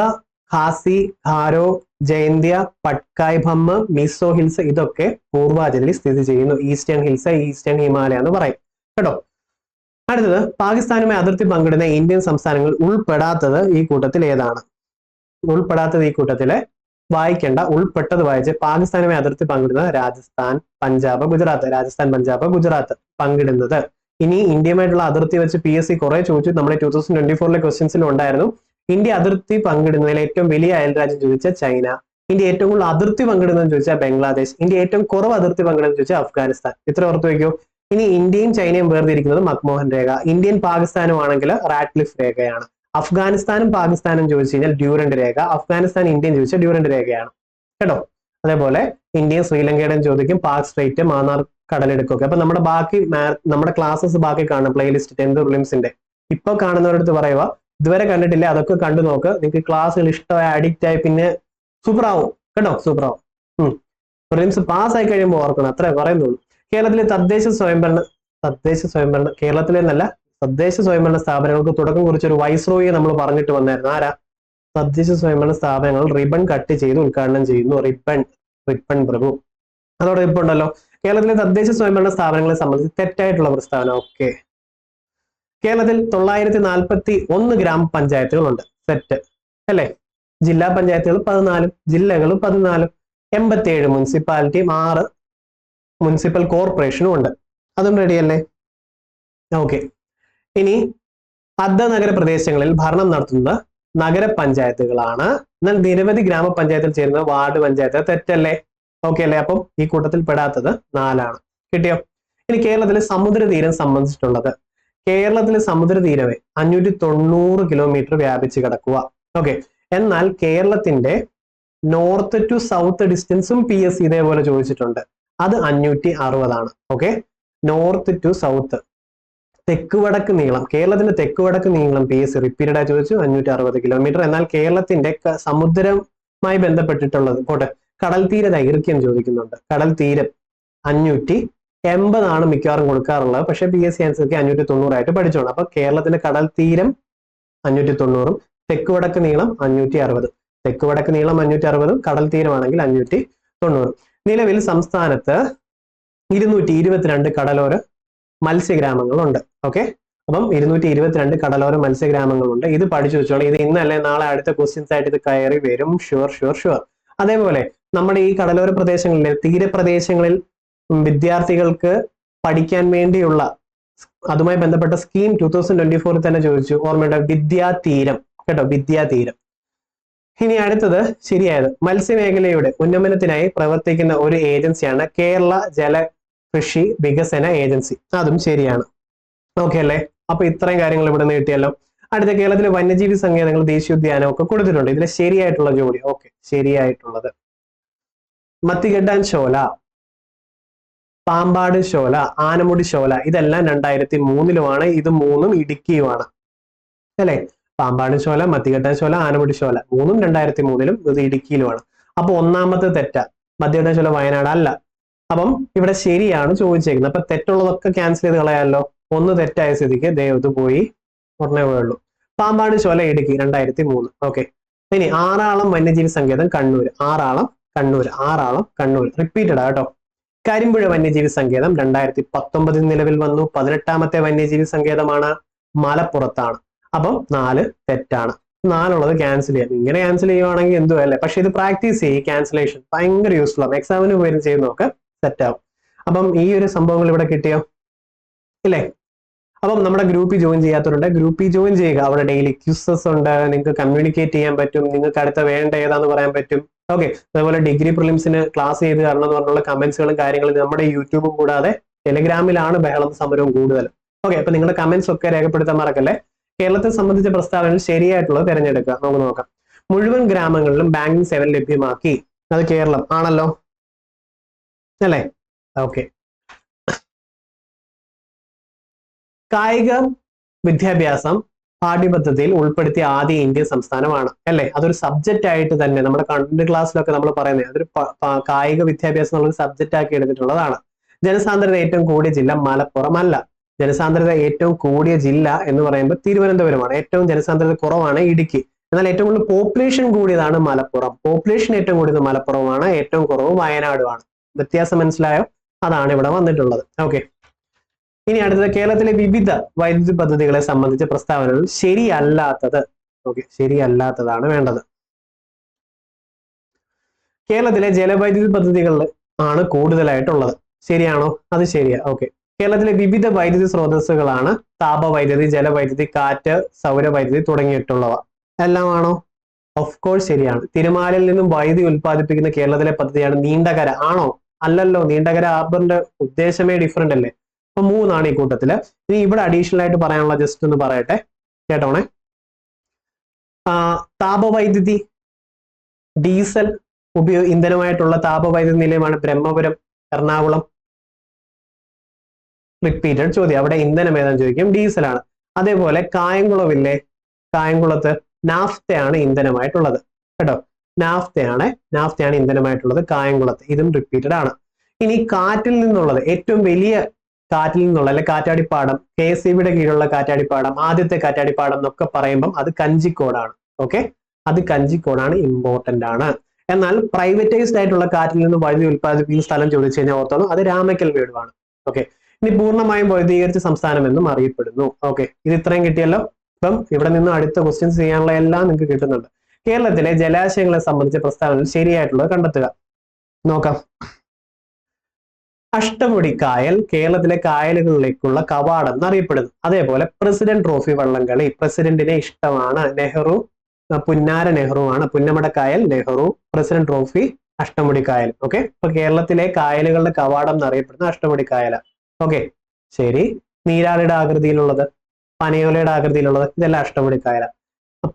ഖാസി, ഖാരോ, ജയന്തിയ, പട്കായ് ബമ്മ, മിസോ ഹിൽസ് ഇതൊക്കെ പൂർവാചലിൽ സ്ഥിതി ചെയ്യുന്നു. ഈസ്റ്റേൺ ഹിൽസ്, ഈസ്റ്റേൺ ഹിമാലയ എന്ന് പറയും കേട്ടോ. അടുത്തത് പാകിസ്ഥാനുമായി അതിർത്തി പങ്കിടുന്ന ഇന്ത്യൻ സംസ്ഥാനങ്ങൾ ഉൾപ്പെടാത്തത് ഈ കൂട്ടത്തിൽ ഏതാണ്? വായിക്കേണ്ട, ഉൾപ്പെട്ടത് വായിച്ച്. പാകിസ്ഥാനുമായി അതിർത്തി പങ്കിടുന്നത് രാജസ്ഥാൻ, പഞ്ചാബ്, ഗുജറാത്ത്. രാജസ്ഥാൻ, പഞ്ചാബ്, ഗുജറാത്ത് പങ്കിടുന്നത്. ഇനി ഇന്ത്യയുമായിട്ടുള്ള അതിർത്തി വെച്ച് PSC കുറെ ചോദിച്ചു. നമ്മുടെ 2024 ക്വസ്റ്റ്യൻസിലും ഉണ്ടായിരുന്നു. ഇന്ത്യ അതിർത്തി പങ്കിടുന്നതിൽ ഏറ്റവും വലിയ അയൽരാജ്യം ചോദിച്ചാൽ ചൈന. ഇന്ത്യ ഏറ്റവും കൂടുതൽ അതിർത്തി പങ്കിടുന്നതെന്ന് ചോദിച്ചാൽ ബംഗ്ലാദേശ്. ഇന്ത്യ ഏറ്റവും കുറവ് അതിർത്തി പങ്കിടുന്നത് ചോദിച്ചാൽ അഫ്ഗാനിസ്ഥാൻ. ഇത്ര ഓർത്ത് വയ്ക്കൂ. ഇനി ഇന്ത്യയും ചൈനയും വേർതിരിക്കുന്നത് മക്മോഹൻ രേഖ. ഇന്ത്യൻ പാകിസ്ഥാനും ആണെങ്കിൽ റാറ്റ്ക്ലിഫ് രേഖയാണ്. അഫ്ഗാനിസ്ഥാനും പാകിസ്ഥാനും ചോദിച്ചു കഴിഞ്ഞാൽ ഡ്യൂറന്റ് രേഖ. അഫ്ഗാനിസ്ഥാൻ ഇന്ത്യയും ചോദിച്ചാൽ ഡ്യൂറന്റ് രേഖയാണ് കേട്ടോ. അതേപോലെ ഇന്ത്യയും ശ്രീലങ്കയുടെയും ചോദിക്കും പാക് സ്ട്രേറ്റ്, മാന്നാർ കടലെടുക്കൊക്കെ. അപ്പൊ നമ്മുടെ ക്ലാസ്സസ് ബാക്കി കാണും പ്ലേലിസ്റ്റ് 10th പ്രിലിംസിന്റെ. ഇപ്പൊ കാണുന്നവരടുത്ത് പറയുക ഇതുവരെ കണ്ടിട്ടില്ല, അതൊക്കെ കണ്ടു നോക്ക്. നിങ്ങൾക്ക് ക്ലാസ്സുകൾ ഇഷ്ടമായി അഡിക്റ്റ് ആയി പിന്നെ സൂപ്പർ ആവും കേട്ടോ, സൂപ്പർ ആവും. പ്രിലിംസ് പാസ്സായി കഴിയുമ്പോൾ ഓർക്കണം, അത്രേ പറയുന്നുള്ളൂ. കേരളത്തിലെ തദ്ദേശ സ്വയംഭരണ കേരളത്തിലെ നല്ല തദ്ദേശ സ്വയംഭരണ സ്ഥാപനങ്ങൾക്ക് തുടക്കം കുറിച്ചൊരു വൈസ്രോയിയെ നമ്മൾ പറഞ്ഞിട്ട് വന്നായിരുന്നു. ആരാ? തദ്ദേശ സ്വയംഭരണ സ്ഥാപനങ്ങൾ റിബൺ കട്ട് ചെയ്ത് ഉദ്ഘാടനം ചെയ്യുന്നു. റിപ്പൺ പ്രഭു. അതോടെ ഇപ്പൊ ഉണ്ടല്ലോ കേരളത്തിലെ തദ്ദേശ സ്വയംഭരണ സ്ഥാപനങ്ങളെ സംബന്ധിച്ച് തെറ്റായിട്ടുള്ള പ്രസ്താവന. ഓക്കെ, കേരളത്തിൽ 941 ഗ്രാമപഞ്ചായത്തുകളുണ്ട്. സെറ്റ് അല്ലെ? ജില്ലാ പഞ്ചായത്തുകൾ 14, ജില്ലകൾ 14, 87 മുനിസിപ്പാലിറ്റിയും 6 മുനിസിപ്പൽ കോർപ്പറേഷനും ഉണ്ട്. അതും റെഡിയല്ലേ? ഓക്കെ. ഇനി നഗരപ്രദേശങ്ങളിൽ ഭരണം നടത്തുന്നത് നഗരപഞ്ചായത്തുകളാണ്. എന്നാൽ നിരവധി ഗ്രാമപഞ്ചായത്തിൽ ചേരുന്ന വാർഡ് പഞ്ചായത്ത്. തെറ്റല്ലേ? ഓക്കെ അല്ലേ? അപ്പം ഈ കൂട്ടത്തിൽ പെടാത്തത് 4ആണ്. കിട്ടിയോ? ഇനി കേരളത്തിലെ സമുദ്രതീരം സംബന്ധിച്ചിട്ടുള്ളത്. കേരളത്തിലെ സമുദ്രതീരമേ 590 കിലോമീറ്റർ വ്യാപിച്ച് കിടക്കുക. ഓക്കെ. എന്നാൽ കേരളത്തിന്റെ നോർത്ത് ടു സൗത്ത് ഡിസ്റ്റൻസും PSC ഇതേപോലെ ചോദിച്ചിട്ടുണ്ട്. അത് 560ആണ്. ഓക്കെ, നോർത്ത് ടു സൗത്ത്, തെക്ക് വടക്ക് നീളം. കേരളത്തിന്റെ തെക്ക് വടക്ക് നീളം PSC റിപ്പീറ്റഡ് ആയി ചോദിച്ചു, 560 കിലോമീറ്റർ. എന്നാൽ കേരളത്തിന്റെ സമുദ്രവുമായി ബന്ധപ്പെട്ടിട്ടുള്ളത് പോട്ടെ, കടൽ തീര ദൈർഘ്യം ചോദിക്കുന്നുണ്ട്. കടൽ തീരം 580 മിക്കവാറും കൊടുക്കാറുള്ളത്. പക്ഷെ PSC ആൻസർക്ക് 590 ആയിട്ട് പഠിച്ചോണം. അപ്പൊ കേരളത്തിന്റെ കടൽ തീരം 590, തെക്ക് വടക്ക് നീളം 560. തെക്ക് വടക്ക് നീളം 560, കടൽ തീരമാണെങ്കിൽ 590. നിലവിൽ സംസ്ഥാനത്ത് 222 കടലോര മത്സ്യഗ്രാമങ്ങളുണ്ട്. ഓക്കെ, അപ്പം 222 കടലോര മത്സ്യഗ്രാമങ്ങളുണ്ട്. ഇത് പഠിച്ചു വെച്ചോളൂ. ഇത് ഇന്നല്ലേ നാളെ അടുത്ത ക്വസ്റ്റ്യൻസ് ആയിട്ട് ഇത് കയറി വരും. ഷുവർ. അതേപോലെ നമ്മുടെ ഈ കടലോര പ്രദേശങ്ങളിലെ തീരപ്രദേശങ്ങളിൽ വിദ്യാർത്ഥികൾക്ക് പഠിക്കാൻ വേണ്ടിയുള്ള അതുമായി ബന്ധപ്പെട്ട സ്കീം 2024 തന്നെ ചോദിച്ചു. ഓർമ്മയുണ്ട്? വിദ്യാതീരം കേട്ടോ, വിദ്യാതീരം. ഇനി അടുത്തത് ശരിയായത്, മത്സ്യമേഖലയുടെ ഉന്നമനത്തിനായി പ്രവർത്തിക്കുന്ന ഒരു ഏജൻസിയാണ് കേരള ജല കൃഷി വികസന ഏജൻസി. അതും ശരിയാണ്. ഓക്കെ അല്ലേ? അപ്പൊ ഇത്രയും കാര്യങ്ങൾ ഇവിടെ നിന്ന് കിട്ടിയല്ലോ. അടുത്ത കേരളത്തിലെ വന്യജീവി സങ്കേതങ്ങൾ, ദേശീയോദ്യാനം ഒക്കെ കൊടുത്തിട്ടുണ്ട്. ഇതിലെ ശരിയായിട്ടുള്ള ജോഡി. ഓക്കെ, ശരിയായിട്ടുള്ളത് മത്തിഗഡ്ഡാൻ ശോല, പാമ്പാട് ശോല, ആനമുടി ശോല. ഇതെല്ലാം 2003 ഇത് മൂന്നും ഇടുക്കിയുമാണ് അല്ലെ? പാമ്പാട് ശോല, മത്തിഗഡ്ഡാൻ ശോല, ആനമുടി ശോല മൂന്നും 2003 ഇത് ഇടുക്കിയിലുമാണ്. അപ്പൊ ഒന്നാമത്തെ തെറ്റ. മത്തിഗഡ്ഡാൻ ശോല വയനാട് അല്ല. അപ്പം ഇവിടെ ശരിയാണ് ചോദിച്ചേക്കുന്നത്. അപ്പൊ തെറ്റുള്ളതൊക്കെ ക്യാൻസൽ ചെയ്ത് കളയാമല്ലോ. ഒന്ന് തെറ്റായ സ്ഥിതിക്ക് ദൈവത്ത് പോയി ഉടനെ പോയുള്ളൂ. പാമ്പാട് ശോല ഇടുക്കി 2003. ഓക്കെ. ഇനി ആറാളം വന്യജീവി സങ്കേതം കണ്ണൂർ. ആറാളം കണ്ണൂർ റിപ്പീറ്റഡ് കേട്ടോ. കരിമ്പുഴ വന്യജീവി സങ്കേതം 2019 നിലവിൽ വന്നു. 18ാമത്തെ വന്യജീവി സങ്കേതമാണ്, മലപ്പുറത്താണ്. അപ്പം 4 തെറ്റാണ്. 4 ക്യാൻസൽ ചെയ്യാം. ഇങ്ങനെ ക്യാൻസൽ ചെയ്യുവാണെങ്കിൽ എന്തോ അല്ലേ. പക്ഷെ ഇത് പ്രാക്ടീസ് ചെയ്യും. ക്യാൻസലേഷൻ ഭയങ്കര യൂസ്ഫുൾ ആണ്. എക്സാമിന് പോയി ചെയ്ത് നോക്ക്, സെറ്റ് ആവും. അപ്പം ഈ ഒരു സംഭവങ്ങൾ ഇവിടെ കിട്ടിയോ ഇല്ലേ? അപ്പം നമ്മുടെ ഗ്രൂപ്പിൽ ജോയിൻ ചെയ്യാത്തവരുണ്ട്, ഗ്രൂപ്പിൽ ജോയിൻ ചെയ്യുക. അവിടെ ഡെയിലി ക്യൂസസ് ഉണ്ട്, നിങ്ങൾക്ക് കമ്മ്യൂണിക്കേറ്റ് ചെയ്യാൻ പറ്റും, നിങ്ങൾക്ക് അടുത്ത വേണ്ട ഏതാന്ന് പറയാൻ പറ്റും. ഓക്കെ. അതേപോലെ ഡിഗ്രി പ്രിലിംസിന് ക്ലാസ് ചെയ്ത് തരണം എന്ന് പറഞ്ഞുള്ള കമന്റ്സുകളും കാര്യങ്ങളും നമ്മുടെ യൂട്യൂബും കൂടാതെ ടെലിഗ്രാമിലാണ് ബഹളം സമരവും കൂടുതൽ. ഓക്കെ. അപ്പൊ നിങ്ങളുടെ കമന്റ്സ് ഒക്കെ രേഖപ്പെടുത്താൻ മറക്കല്ലേ. കേരളത്തെ സംബന്ധിച്ച പ്രസ്താവനകൾ ശരിയായിട്ടുള്ളത് തിരഞ്ഞെടുക്കുക. നമുക്ക് നോക്കാം. മുഴുവൻ ഗ്രാമങ്ങളിലും ബാങ്കിങ് സേവനം ലഭ്യമാക്കി. അത് കേരളം ആണല്ലോ അല്ലേ? ഓക്കെ. കായിക വിദ്യാഭ്യാസം പാഠ്യപദ്ധതിയിൽ ഉൾപ്പെടുത്തിയ ആദ്യ ഇന്ത്യൻ സംസ്ഥാനമാണ് അല്ലെ? അതൊരു സബ്ജക്റ്റ് ആയിട്ട് തന്നെ നമ്മുടെ കണ്ടന്റ് ക്ലാസ്സിലൊക്കെ നമ്മൾ പറയുന്നത് അതൊരു കായിക വിദ്യാഭ്യാസം എന്നുള്ള സബ്ജക്റ്റ് ആക്കി എടുത്തിട്ടുള്ളതാണ്. ജനസാന്ദ്രത ഏറ്റവും കൂടിയ ജില്ല മലപ്പുറം അല്ല. ജനസാന്ദ്രത ഏറ്റവും കൂടിയ ജില്ല എന്ന് പറയുമ്പോൾ തിരുവനന്തപുരമാണ്. ഏറ്റവും ജനസാന്ദ്രത കുറവാണ് ഇടുക്കി. എന്നാൽ ഏറ്റവും കൂടുതൽ പോപ്പുലേഷൻ കൂടിയതാണ് മലപ്പുറം. പോപ്പുലേഷൻ ഏറ്റവും കൂടിയത് മലപ്പുറമാണ്, ഏറ്റവും കുറവ് വയനാടുമാണ്. വ്യത്യാസം മനസ്സിലായോ? അതാണ് ഇവിടെ വന്നിട്ടുള്ളത്. ഓക്കെ. ഇനി അടുത്തത് കേരളത്തിലെ വിവിധ വൈദ്യുതി പദ്ധതികളെ സംബന്ധിച്ച പ്രസ്താവനകൾ ശരിയല്ലാത്തത്. ഓക്കെ, ശരിയല്ലാത്തതാണ് വേണ്ടത്. കേരളത്തിലെ ജലവൈദ്യുതി പദ്ധതികളിൽ ആണ് കൂടുതലായിട്ടുള്ളത്. ശരിയാണോ? അത് ശരിയാ. ഓക്കെ. കേരളത്തിലെ വിവിധ വൈദ്യുതി സ്രോതസ്സുകളാണ് താപവൈദ്യുതി, ജലവൈദ്യുതി, കാറ്റ്, സൗരവൈദ്യുതി തുടങ്ങിയിട്ടുള്ളവ. എല്ലാമാണോ? ഓഫ് കോഴ്സ് ശരിയാണ്. തിരുമാലയിൽ നിന്നും വൈദ്യുതി ഉൽപ്പാദിപ്പിക്കുന്ന കേരളത്തിലെ പദ്ധതിയാണ് നീണ്ടകര. ആണോ? അല്ലല്ലോ. നീണ്ടകര ഹാർബറിന്റെ ഉദ്ദേശമേ ഡിഫറെന്റ് അല്ലേ. അപ്പൊ 3 ഈ കൂട്ടത്തില്. ഇനി ഇവിടെ അഡീഷണൽ ആയിട്ട് പറയാനുള്ള ജസ്റ്റ് ഒന്ന് പറയട്ടെ, കേട്ടോണേ. താപവൈദ്യുതി, ഡീസൽ ഇന്ധനമായിട്ടുള്ള താപവൈദ്യുതി നിലയമാണ് ബ്രഹ്മപുരം, എറണാകുളം. റിപ്പീറ്റഡ് ചോദ്യം. അവിടെ ഇന്ധനം ഏതാന്ന് ചോദിക്കും, ഡീസലാണ്. അതേപോലെ കായംകുളമില്ലേ, കായംകുളത്ത് നാഫ്തയാണ് ഇന്ധനമായിട്ടുള്ളത് കേട്ടോ. നാഫ്തയാണ് ഇന്ധനമായിട്ടുള്ളത് കായംകുളത്ത്. ഇതും റിപ്പീറ്റഡ് ആണ്. ഇനി കാറ്റിൽ നിന്നുള്ളത്, ഏറ്റവും വലിയ കാറ്റിൽ നിന്നുള്ള അല്ലെ കാറ്റാടിപ്പാടം, KSEBിയുടെ കീഴിലുള്ള കാറ്റാടിപ്പാടം, ആദ്യത്തെ കാറ്റാടിപ്പാടം എന്നൊക്കെ പറയുമ്പം അത് കഞ്ചിക്കോടാണ്. ഓക്കെ, അത് കഞ്ചിക്കോടാണ്, ഇമ്പോർട്ടന്റ് ആണ്. എന്നാൽ പ്രൈവറ്റൈസ്ഡ് ആയിട്ടുള്ള കാറ്റിൽ നിന്ന് വൈദ്യുതി ഉൽപ്പാദിപ്പിക്കുന്ന സ്ഥലം ചോദിച്ചു കഴിഞ്ഞാൽ ഓർത്തോളൂ, അത് രാമക്കൽ മേടുവാണ്. ഓക്കെ, ഇനി പൂർണ്ണമായും വൈദ്യുതീകരിച്ച സംസ്ഥാനം എന്നും അറിയപ്പെടുന്നു. ഓക്കെ, ഇത് ഇത്രയും കിട്ടിയല്ലോ. അപ്പം ഇവിടെ നിന്ന് അടുത്ത ക്വസ്റ്റ്യൻസ് ചെയ്യാനുള്ള എല്ലാം നിങ്ങൾക്ക് കിട്ടുന്നുണ്ട്. കേരളത്തിലെ ജലാശയങ്ങളെ സംബന്ധിച്ച പ്രസ്താവനയിൽ ശരിയായിട്ടുള്ളത് കണ്ടെത്തുക. നോക്കാം. അഷ്ടമുടി കായൽ കേരളത്തിലെ കായലുകളിലേക്കുള്ള കവാടം എന്നറിയപ്പെടുന്നു. അതേപോലെ പ്രസിഡന്റ് ട്രോഫി വള്ളംകളി, പ്രസിഡന്റിനെ ഇഷ്ടമാണ്, നെഹ്റു, പുന്നാര നെഹ്റുവാണ്, പുന്നമടക്കായൽ നെഹ്റു, പ്രസിഡന്റ് ട്രോഫി അഷ്ടമുടി കായൽ. ഓക്കെ, അപ്പൊ കേരളത്തിലെ കായലുകളുടെ കവാടം എന്നറിയപ്പെടുന്ന അഷ്ടമുടി കായല. ഓക്കെ, ശരി. നീരാളിയുടെ ആകൃതിയിലുള്ളത്, പനയോലയുടെ ആകൃതിയിലുള്ളത്, ഇതെല്ലാം അഷ്ടമുടി കായല.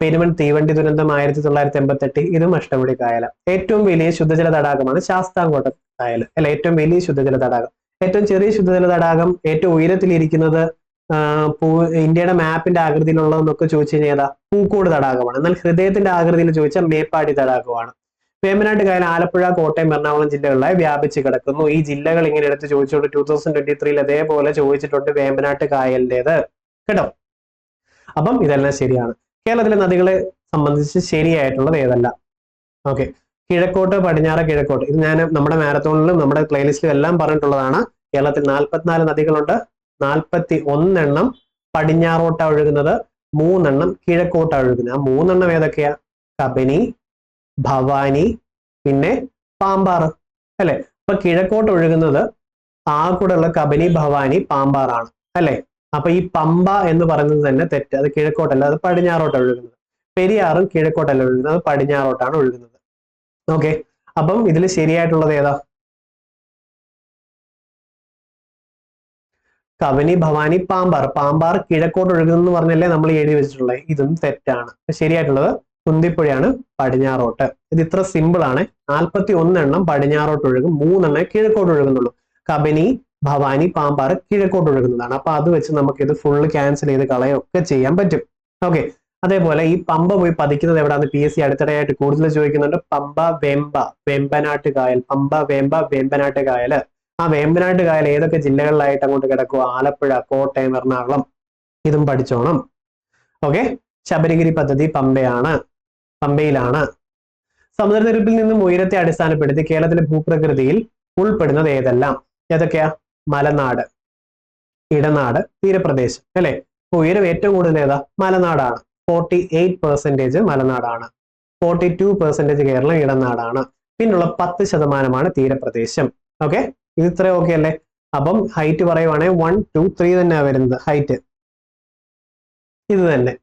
പെരുമൺ തീവണ്ടി ദുരന്തം 1988, ഇതും അഷ്ടമുടി കായല. ഏറ്റവും വലിയ ശുദ്ധജല തടാകമാണ് ശാസ്താംകോട്ട കായൽ, അല്ല ഏറ്റവും വലിയ ശുദ്ധജല തടാകം. ഏറ്റവും ചെറിയ ശുദ്ധജല തടാകം, ഏറ്റവും ഉയരത്തിലിരിക്കുന്നത്, ഇന്ത്യയുടെ മാപ്പിന്റെ ആകൃതിയിലുള്ളതെന്നൊക്കെ ചോദിച്ചു കഴിഞ്ഞാൽ ഏതാ? പൂക്കോട് തടാകമാണ്. എന്നാൽ ഹൃദയത്തിന്റെ ആകൃതിയിൽ ചോദിച്ചാൽ മേപ്പാടി തടാകമാണ്. വേമ്പനാട്ട് കായൽ ആലപ്പുഴ, കോട്ടയം, എറണാകുളം ജില്ലകളിലായി വ്യാപിച്ച് കിടക്കുന്നു. ഈ ജില്ലകൾ ഇങ്ങനെ എടുത്ത് ചോദിച്ചുകൊണ്ട് 2023 അതേപോലെ ചോദിച്ചിട്ടുണ്ട് വേമ്പനാട്ട് കായലിൻ്റെത് കേട്ടോ. അപ്പം ഇതെല്ലാം ശരിയാണ്. കേരളത്തിലെ നദികളെ സംബന്ധിച്ച് ശരിയായിട്ടുള്ളത് ഏതല്ല? ഓക്കെ, കിഴക്കോട്ട്, പടിഞ്ഞാറ്, കിഴക്കോട്ട്. ഇത് ഞാൻ നമ്മുടെ മാരത്തോണിലും നമ്മുടെ പ്ലേലിസ്റ്റിലും എല്ലാം പറഞ്ഞിട്ടുള്ളതാണ്. കേരളത്തിൽ 44 നദികളുണ്ട്. 41 പടിഞ്ഞാറോട്ടാ ഒഴുകുന്നത്, 3 കിഴക്കോട്ടാ ഒഴുകുന്നത്. ആ 3 ഏതൊക്കെയാ? കബനി, ഭവാനി, പിന്നെ പാമ്പാറ്, അല്ലെ? അപ്പൊ കിഴക്കോട്ട് ഒഴുകുന്നത് ആകൂടെയുള്ള കബനി, ഭവാനി, പാമ്പാറാണ്, അല്ലെ? അപ്പൊ ഈ പമ്പ എന്ന് പറയുന്നത് തന്നെ തെറ്റ്. അത് കിഴക്കോട്ടല്ല, അത് പടിഞ്ഞാറോട്ടാണ് ഒഴുകുന്നത്. പെരിയാറും കിഴക്കോട്ടല്ല ഒഴുകുന്നത്, അത് പടിഞ്ഞാറോട്ടാണ് ഒഴുകുന്നത്. ഓക്കെ, അപ്പം ഇതിൽ ശരിയായിട്ടുള്ളത് ഏതാ? കബനി, ഭവാനി, പാമ്പാർ. പാമ്പാർ കിഴക്കോട്ട് ഒഴുകുന്നു പറഞ്ഞല്ലേ നമ്മൾ എഴുതി വെച്ചിട്ടുള്ളത്. ഇതും തെറ്റാണ്. ശരിയായിട്ടുള്ളത് കുന്തിപ്പുഴയാണ്, പടിഞ്ഞാറോട്ട്. ഇത് ഇത്ര സിമ്പിൾ ആണ്. 41 പടിഞ്ഞാറോട്ട് ഒഴുകും, 3 കിഴക്കോട്ട് ഒഴുകുന്നുള്ളൂ. കബനി, ഭവാനി, പാമ്പാർ കിഴക്കോട്ട് ഒഴുകുന്നതാണ്. അപ്പൊ അത് വെച്ച് നമുക്ക് ഇത് ഫുള്ള് ക്യാൻസൽ ചെയ്ത് കളയൊക്കെ ചെയ്യാൻ പറ്റും. ഓക്കെ, അതേപോലെ ഈ പമ്പ പോയി പതിക്കുന്നത് എവിടെയാണ്? PSC അടുത്തിടെയായിട്ട് കൂടുതൽ ചോദിക്കുന്നുണ്ട്. പമ്പ, വേമ്പ, വേമ്പനാട്ട് കായൽ. പമ്പ, വേമ്പ, വേമ്പനാട്ട് കായൽ. ആ വേമ്പനാട്ട് കായൽ ഏതൊക്കെ ജില്ലകളിലായിട്ട് അങ്ങോട്ട് കിടക്കുക? ആലപ്പുഴ, കോട്ടയം, എറണാകുളം. ഇതും പഠിച്ചോണം. ഓക്കെ, ശബരിഗിരി പദ്ധതി പമ്പയിലാണ്. സമുദ്രനിരപ്പിൽ നിന്നും ഉയരത്തെ അടിസ്ഥാനപ്പെടുത്തി കേരളത്തിലെ ഭൂപ്രകൃതിയിൽ ഉൾപ്പെടുന്നത് ഏതെല്ലാം? ഏതൊക്കെയാ? മലനാട്, ഇടനാട്, തീരപ്രദേശം, അല്ലെ? ഉയരം ഏറ്റവും കൂടുതൽ ഏതാ? മലനാടാണ്. 48% മലനാടാണ്. 42% കേരളം ഇടനാടാണ്. പിന്നുള്ള 10% തീരപ്രദേശം. ഓക്കെ, ഇത് ഇത്ര ഓക്കെ അല്ലേ? അപ്പം ഹൈറ്റ് പറയുവാണെങ്കിൽ 1, 2, 3 തന്നെയാണ് വരുന്നത് ഹൈറ്റ്. ഇത് തന്നെ.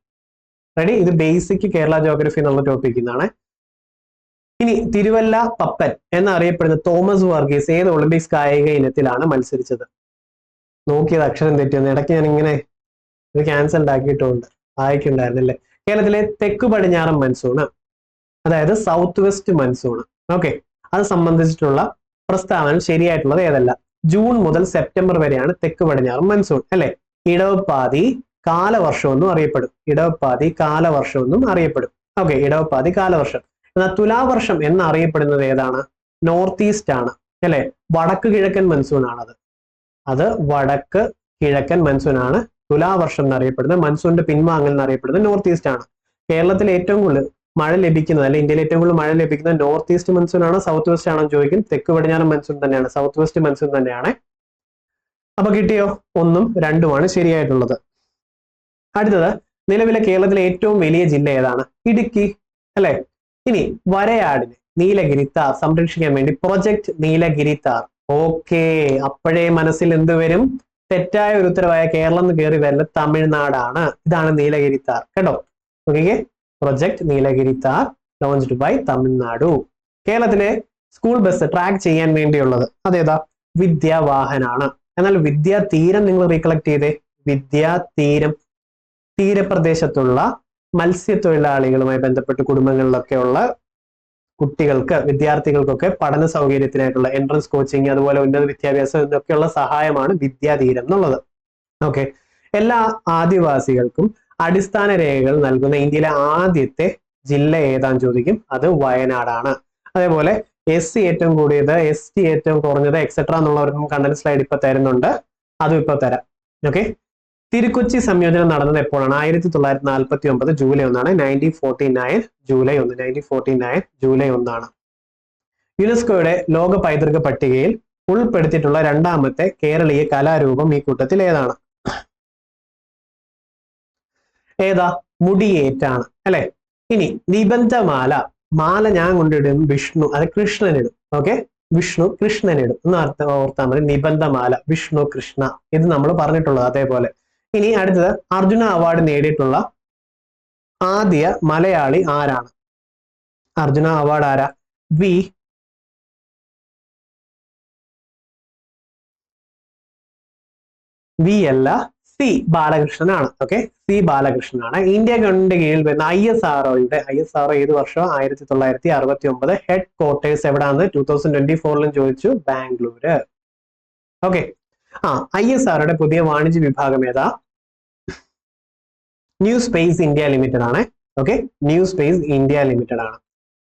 റെഡി? ഇത് ബേസിക് കേരള ജോഗ്രഫി എന്നുള്ള ടോപ്പിക് എന്നാണ്. ഇനി തിരുവല്ല പപ്പൻ എന്നറിയപ്പെടുന്ന തോമസ് വർഗീസ് ഏത് ഒളിമ്പിക്സ് കായിക ഇനത്തിലാണ് മത്സരിച്ചത്? നോക്കിയത് അക്ഷരം തെറ്റിയെന്ന് ഇടയ്ക്ക് ഞാൻ ഇങ്ങനെ ഇത് ക്യാൻസൽ ആക്കിയിട്ടുണ്ട്, വായിക്കുണ്ടായിരുന്നല്ലേ. കേരളത്തിലെ തെക്ക് പടിഞ്ഞാറൻ മൺസൂണ്, അതായത് സൗത്ത് വെസ്റ്റ് മൺസൂണ്. ഓക്കെ, അത് സംബന്ധിച്ചിട്ടുള്ള പ്രസ്താവന ശരിയായിട്ടുള്ളത് ഏതല്ല? ജൂൺ മുതൽ സെപ്റ്റംബർ വരെയാണ് തെക്ക് പടിഞ്ഞാറൻ മൺസൂൺ, അല്ലെ? ഇടവപ്പാതി കാലവർഷം എന്നും അറിയപ്പെടും. ഇടവപ്പാതി കാലവർഷം എന്നും അറിയപ്പെടും. ഓക്കെ, ഇടവപ്പാതി കാലവർഷം. എന്നാൽ തുലാവർഷം എന്നറിയപ്പെടുന്നത് ഏതാണ്? നോർത്ത് ഈസ്റ്റ് ആണ്, അല്ലെ? വടക്ക് കിഴക്കൻ മൺസൂൺ ആണത്. അത് വടക്ക് കിഴക്കൻ മൺസൂൺ ആണ്. തുലാവർഷം എന്നറിയപ്പെടുന്നത്, മൺസൂണിന്റെ പിൻവാങ്ങൽ എന്നറിയപ്പെടുന്നത് നോർത്ത് ഈസ്റ്റ് ആണ്. കേരളത്തിൽ ഏറ്റവും കൂടുതൽ മഴ ലഭിക്കുന്നത്, അല്ലെ ഇന്ത്യയിൽ ഏറ്റവും കൂടുതൽ മഴ ലഭിക്കുന്നത് നോർത്ത് ഈസ്റ്റ് മൺസൂൺ ആണോ സൗത്ത് വെസ്റ്റ് ആണോ ചോദിക്കും. തെക്ക് പടിഞ്ഞാറൻ മൺസൂൺ തന്നെയാണ്, സൗത്ത് വെസ്റ്റ് മൺസൂൺ തന്നെയാണ്. അപ്പൊ കിട്ടിയോ? 1ഉം 2ഉമാണ് ശരിയായിട്ടുള്ളത്. അടുത്തത്, നിലവിലെ കേരളത്തിലെ ഏറ്റവും വലിയ ജില്ല ഏതാണ്? ഇടുക്കി, അല്ലെ? ഇനി വരയാടിനെ നീലഗിരിത്താർ സംരക്ഷിക്കാൻ വേണ്ടി പ്രൊജക്ട് നീലഗിരിത്താർ. ഓക്കെ, അപ്പോഴേ മനസ്സിൽ എന്ത് വരും? തെറ്റായ ഒരു ഉത്തരവായ കേരളം എന്ന് കയറി വരുന്നത് തമിഴ്നാടാണ്. ഇതാണ് നീലഗിരിത്താർ കേട്ടോ. Okay, project Nilgiri tahr launched by Tamil Nadu. കേരളത്തിലെ സ്കൂൾ ബസ് ട്രാക്ക് ചെയ്യാൻ വേണ്ടിയുള്ളത് അതേതാ? വിദ്യാവാഹനാണ്. എന്നാൽ വിദ്യാതീരം നിങ്ങൾ റീകളക്ട് ചെയ്തേ. വിദ്യാതീരം തീരപ്രദേശത്തുള്ള മത്സ്യത്തൊഴിലാളികളുമായി ബന്ധപ്പെട്ട് കുടുംബങ്ങളിലൊക്കെയുള്ള കുട്ടികൾക്ക്, വിദ്യാർത്ഥികൾക്കൊക്കെ പഠന സൗകര്യത്തിനായിട്ടുള്ള എൻട്രൻസ് കോച്ചിങ്, അതുപോലെ ഉന്നത വിദ്യാഭ്യാസം എന്നൊക്കെയുള്ള സഹായമാണ് വിദ്യാതീരം എന്നുള്ളത്. ഓക്കെ, എല്ലാ ആദിവാസികൾക്കും അടിസ്ഥാന രേഖകൾ നൽകുന്ന ഇന്ത്യയിലെ ആദ്യത്തെ ജില്ല ഏതാന്ന് ചോദിക്കും. അത് വയനാടാണ്. അതേപോലെ SC ഏറ്റവും കൂടിയത്, ST ഏറ്റവും കുറഞ്ഞത്, എക്സെട്ര എന്നുള്ളവർക്കും കണ്ടന്റ് സ്ലൈഡ് ഇപ്പൊ തരുന്നുണ്ട്. അതും ഇപ്പൊ തരാം. ഓക്കെ, തിരുക്കൊച്ചി സംയോജനം നടന്നത് എപ്പോഴാണ്? 1949 ജൂലൈ 1 1949 ജൂലൈ 1 1949 ജൂലൈ 1. യുനെസ്കോയുടെ ലോക പൈതൃക പട്ടികയിൽ ഉൾപ്പെടുത്തിയിട്ടുള്ള രണ്ടാമത്തെ കേരളീയ കലാരൂപം ഈ കൂട്ടത്തിൽ ഏതാണ്? ഏതാ? മുടിയേറ്റാണ് അല്ലെ. ഇനി നിബന്ധമാല. മാല ഞാൻ കൊണ്ടിടും, വിഷ്ണു അത് കൃഷ്ണനിടും. ഓക്കെ, വിഷ്ണു കൃഷ്ണനിടും എന്ന് ഓർത്താൽ മതി. നിബന്ധമാല വിഷ്ണു കൃഷ്ണ, ഇത് നമ്മൾ പറഞ്ഞിട്ടുള്ളത്. അതേപോലെ ഇനി അടുത്തത്, അർജുന അവാർഡ് നേടിയിട്ടുള്ള ആദ്യ മലയാളി ആരാണ്? അർജുന അവാർഡ് ആരാ? വി അല്ല, സി ബാലകൃഷ്ണനാണ്. ഓക്കെ, സി ബാലകൃഷ്ണനാണ്. ഇന്ത്യ ഗവൺമെന്റ് കീഴിൽ വരുന്ന ISROയുടെ ഏത് വർഷം? 1969. ഹെഡ് ക്വാർട്ടേഴ്സ് എവിടാന്ന് 2024 ചോദിച്ചു. ബാംഗ്ലൂര്. ഓക്കെ, ISROയുടെ പുതിയ വാണിജ്യ വിഭാഗം ഏതാ? ന്യൂ സ്പേസ് ഇന്ത്യ ലിമിറ്റഡ് ആണ്. Okay, new space India limited ആണ്.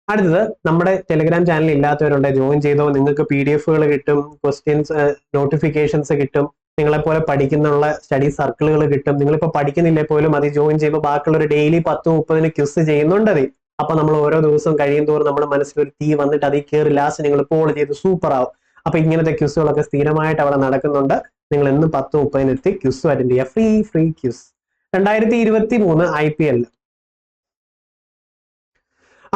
അടുത്തത്, നമ്മുടെ ടെലിഗ്രാം ചാനൽ ഇല്ലാത്തവരുണ്ട്, ജോയിൻ ചെയ്തോ. നിങ്ങൾക്ക് PDF-കൾ കിട്ടും, ക്വസ്റ്റ്യൻസ് നോട്ടിഫിക്കേഷൻസ് കിട്ടും, നിങ്ങളെപ്പോലെ പഠിക്കുന്നുള്ള സ്റ്റഡി സർക്കിളുകൾ കിട്ടും. നിങ്ങളിപ്പോ പഠിക്കുന്നില്ലേ പോലും അത് ജോയിൻ ചെയ്യുമ്പോൾ ബാക്കിയുള്ളൊരു ഡെയിലി 10-30 ക്വിസ് ചെയ്യുന്നുണ്ട് അത്. അപ്പൊ നമ്മൾ ഓരോ ദിവസം കഴിയും തോറും നമ്മുടെ മനസ്സിലൊരു തീ വന്നിട്ട് അതിൽ കയറി ലാസ്റ്റ് നിങ്ങൾ പോൾ ചെയ്ത് സൂപ്പർ ആവും. അപ്പൊ ഇങ്ങനത്തെ ക്വിസുകളൊക്കെ സ്ഥിരമായിട്ട് അവിടെ നടക്കുന്നുണ്ട്. നിങ്ങൾ എന്നും 10-30 എത്തി ക്വിസ് അറ്റൻഡ് ചെയ്യുക. Free quiz. 2023 IPL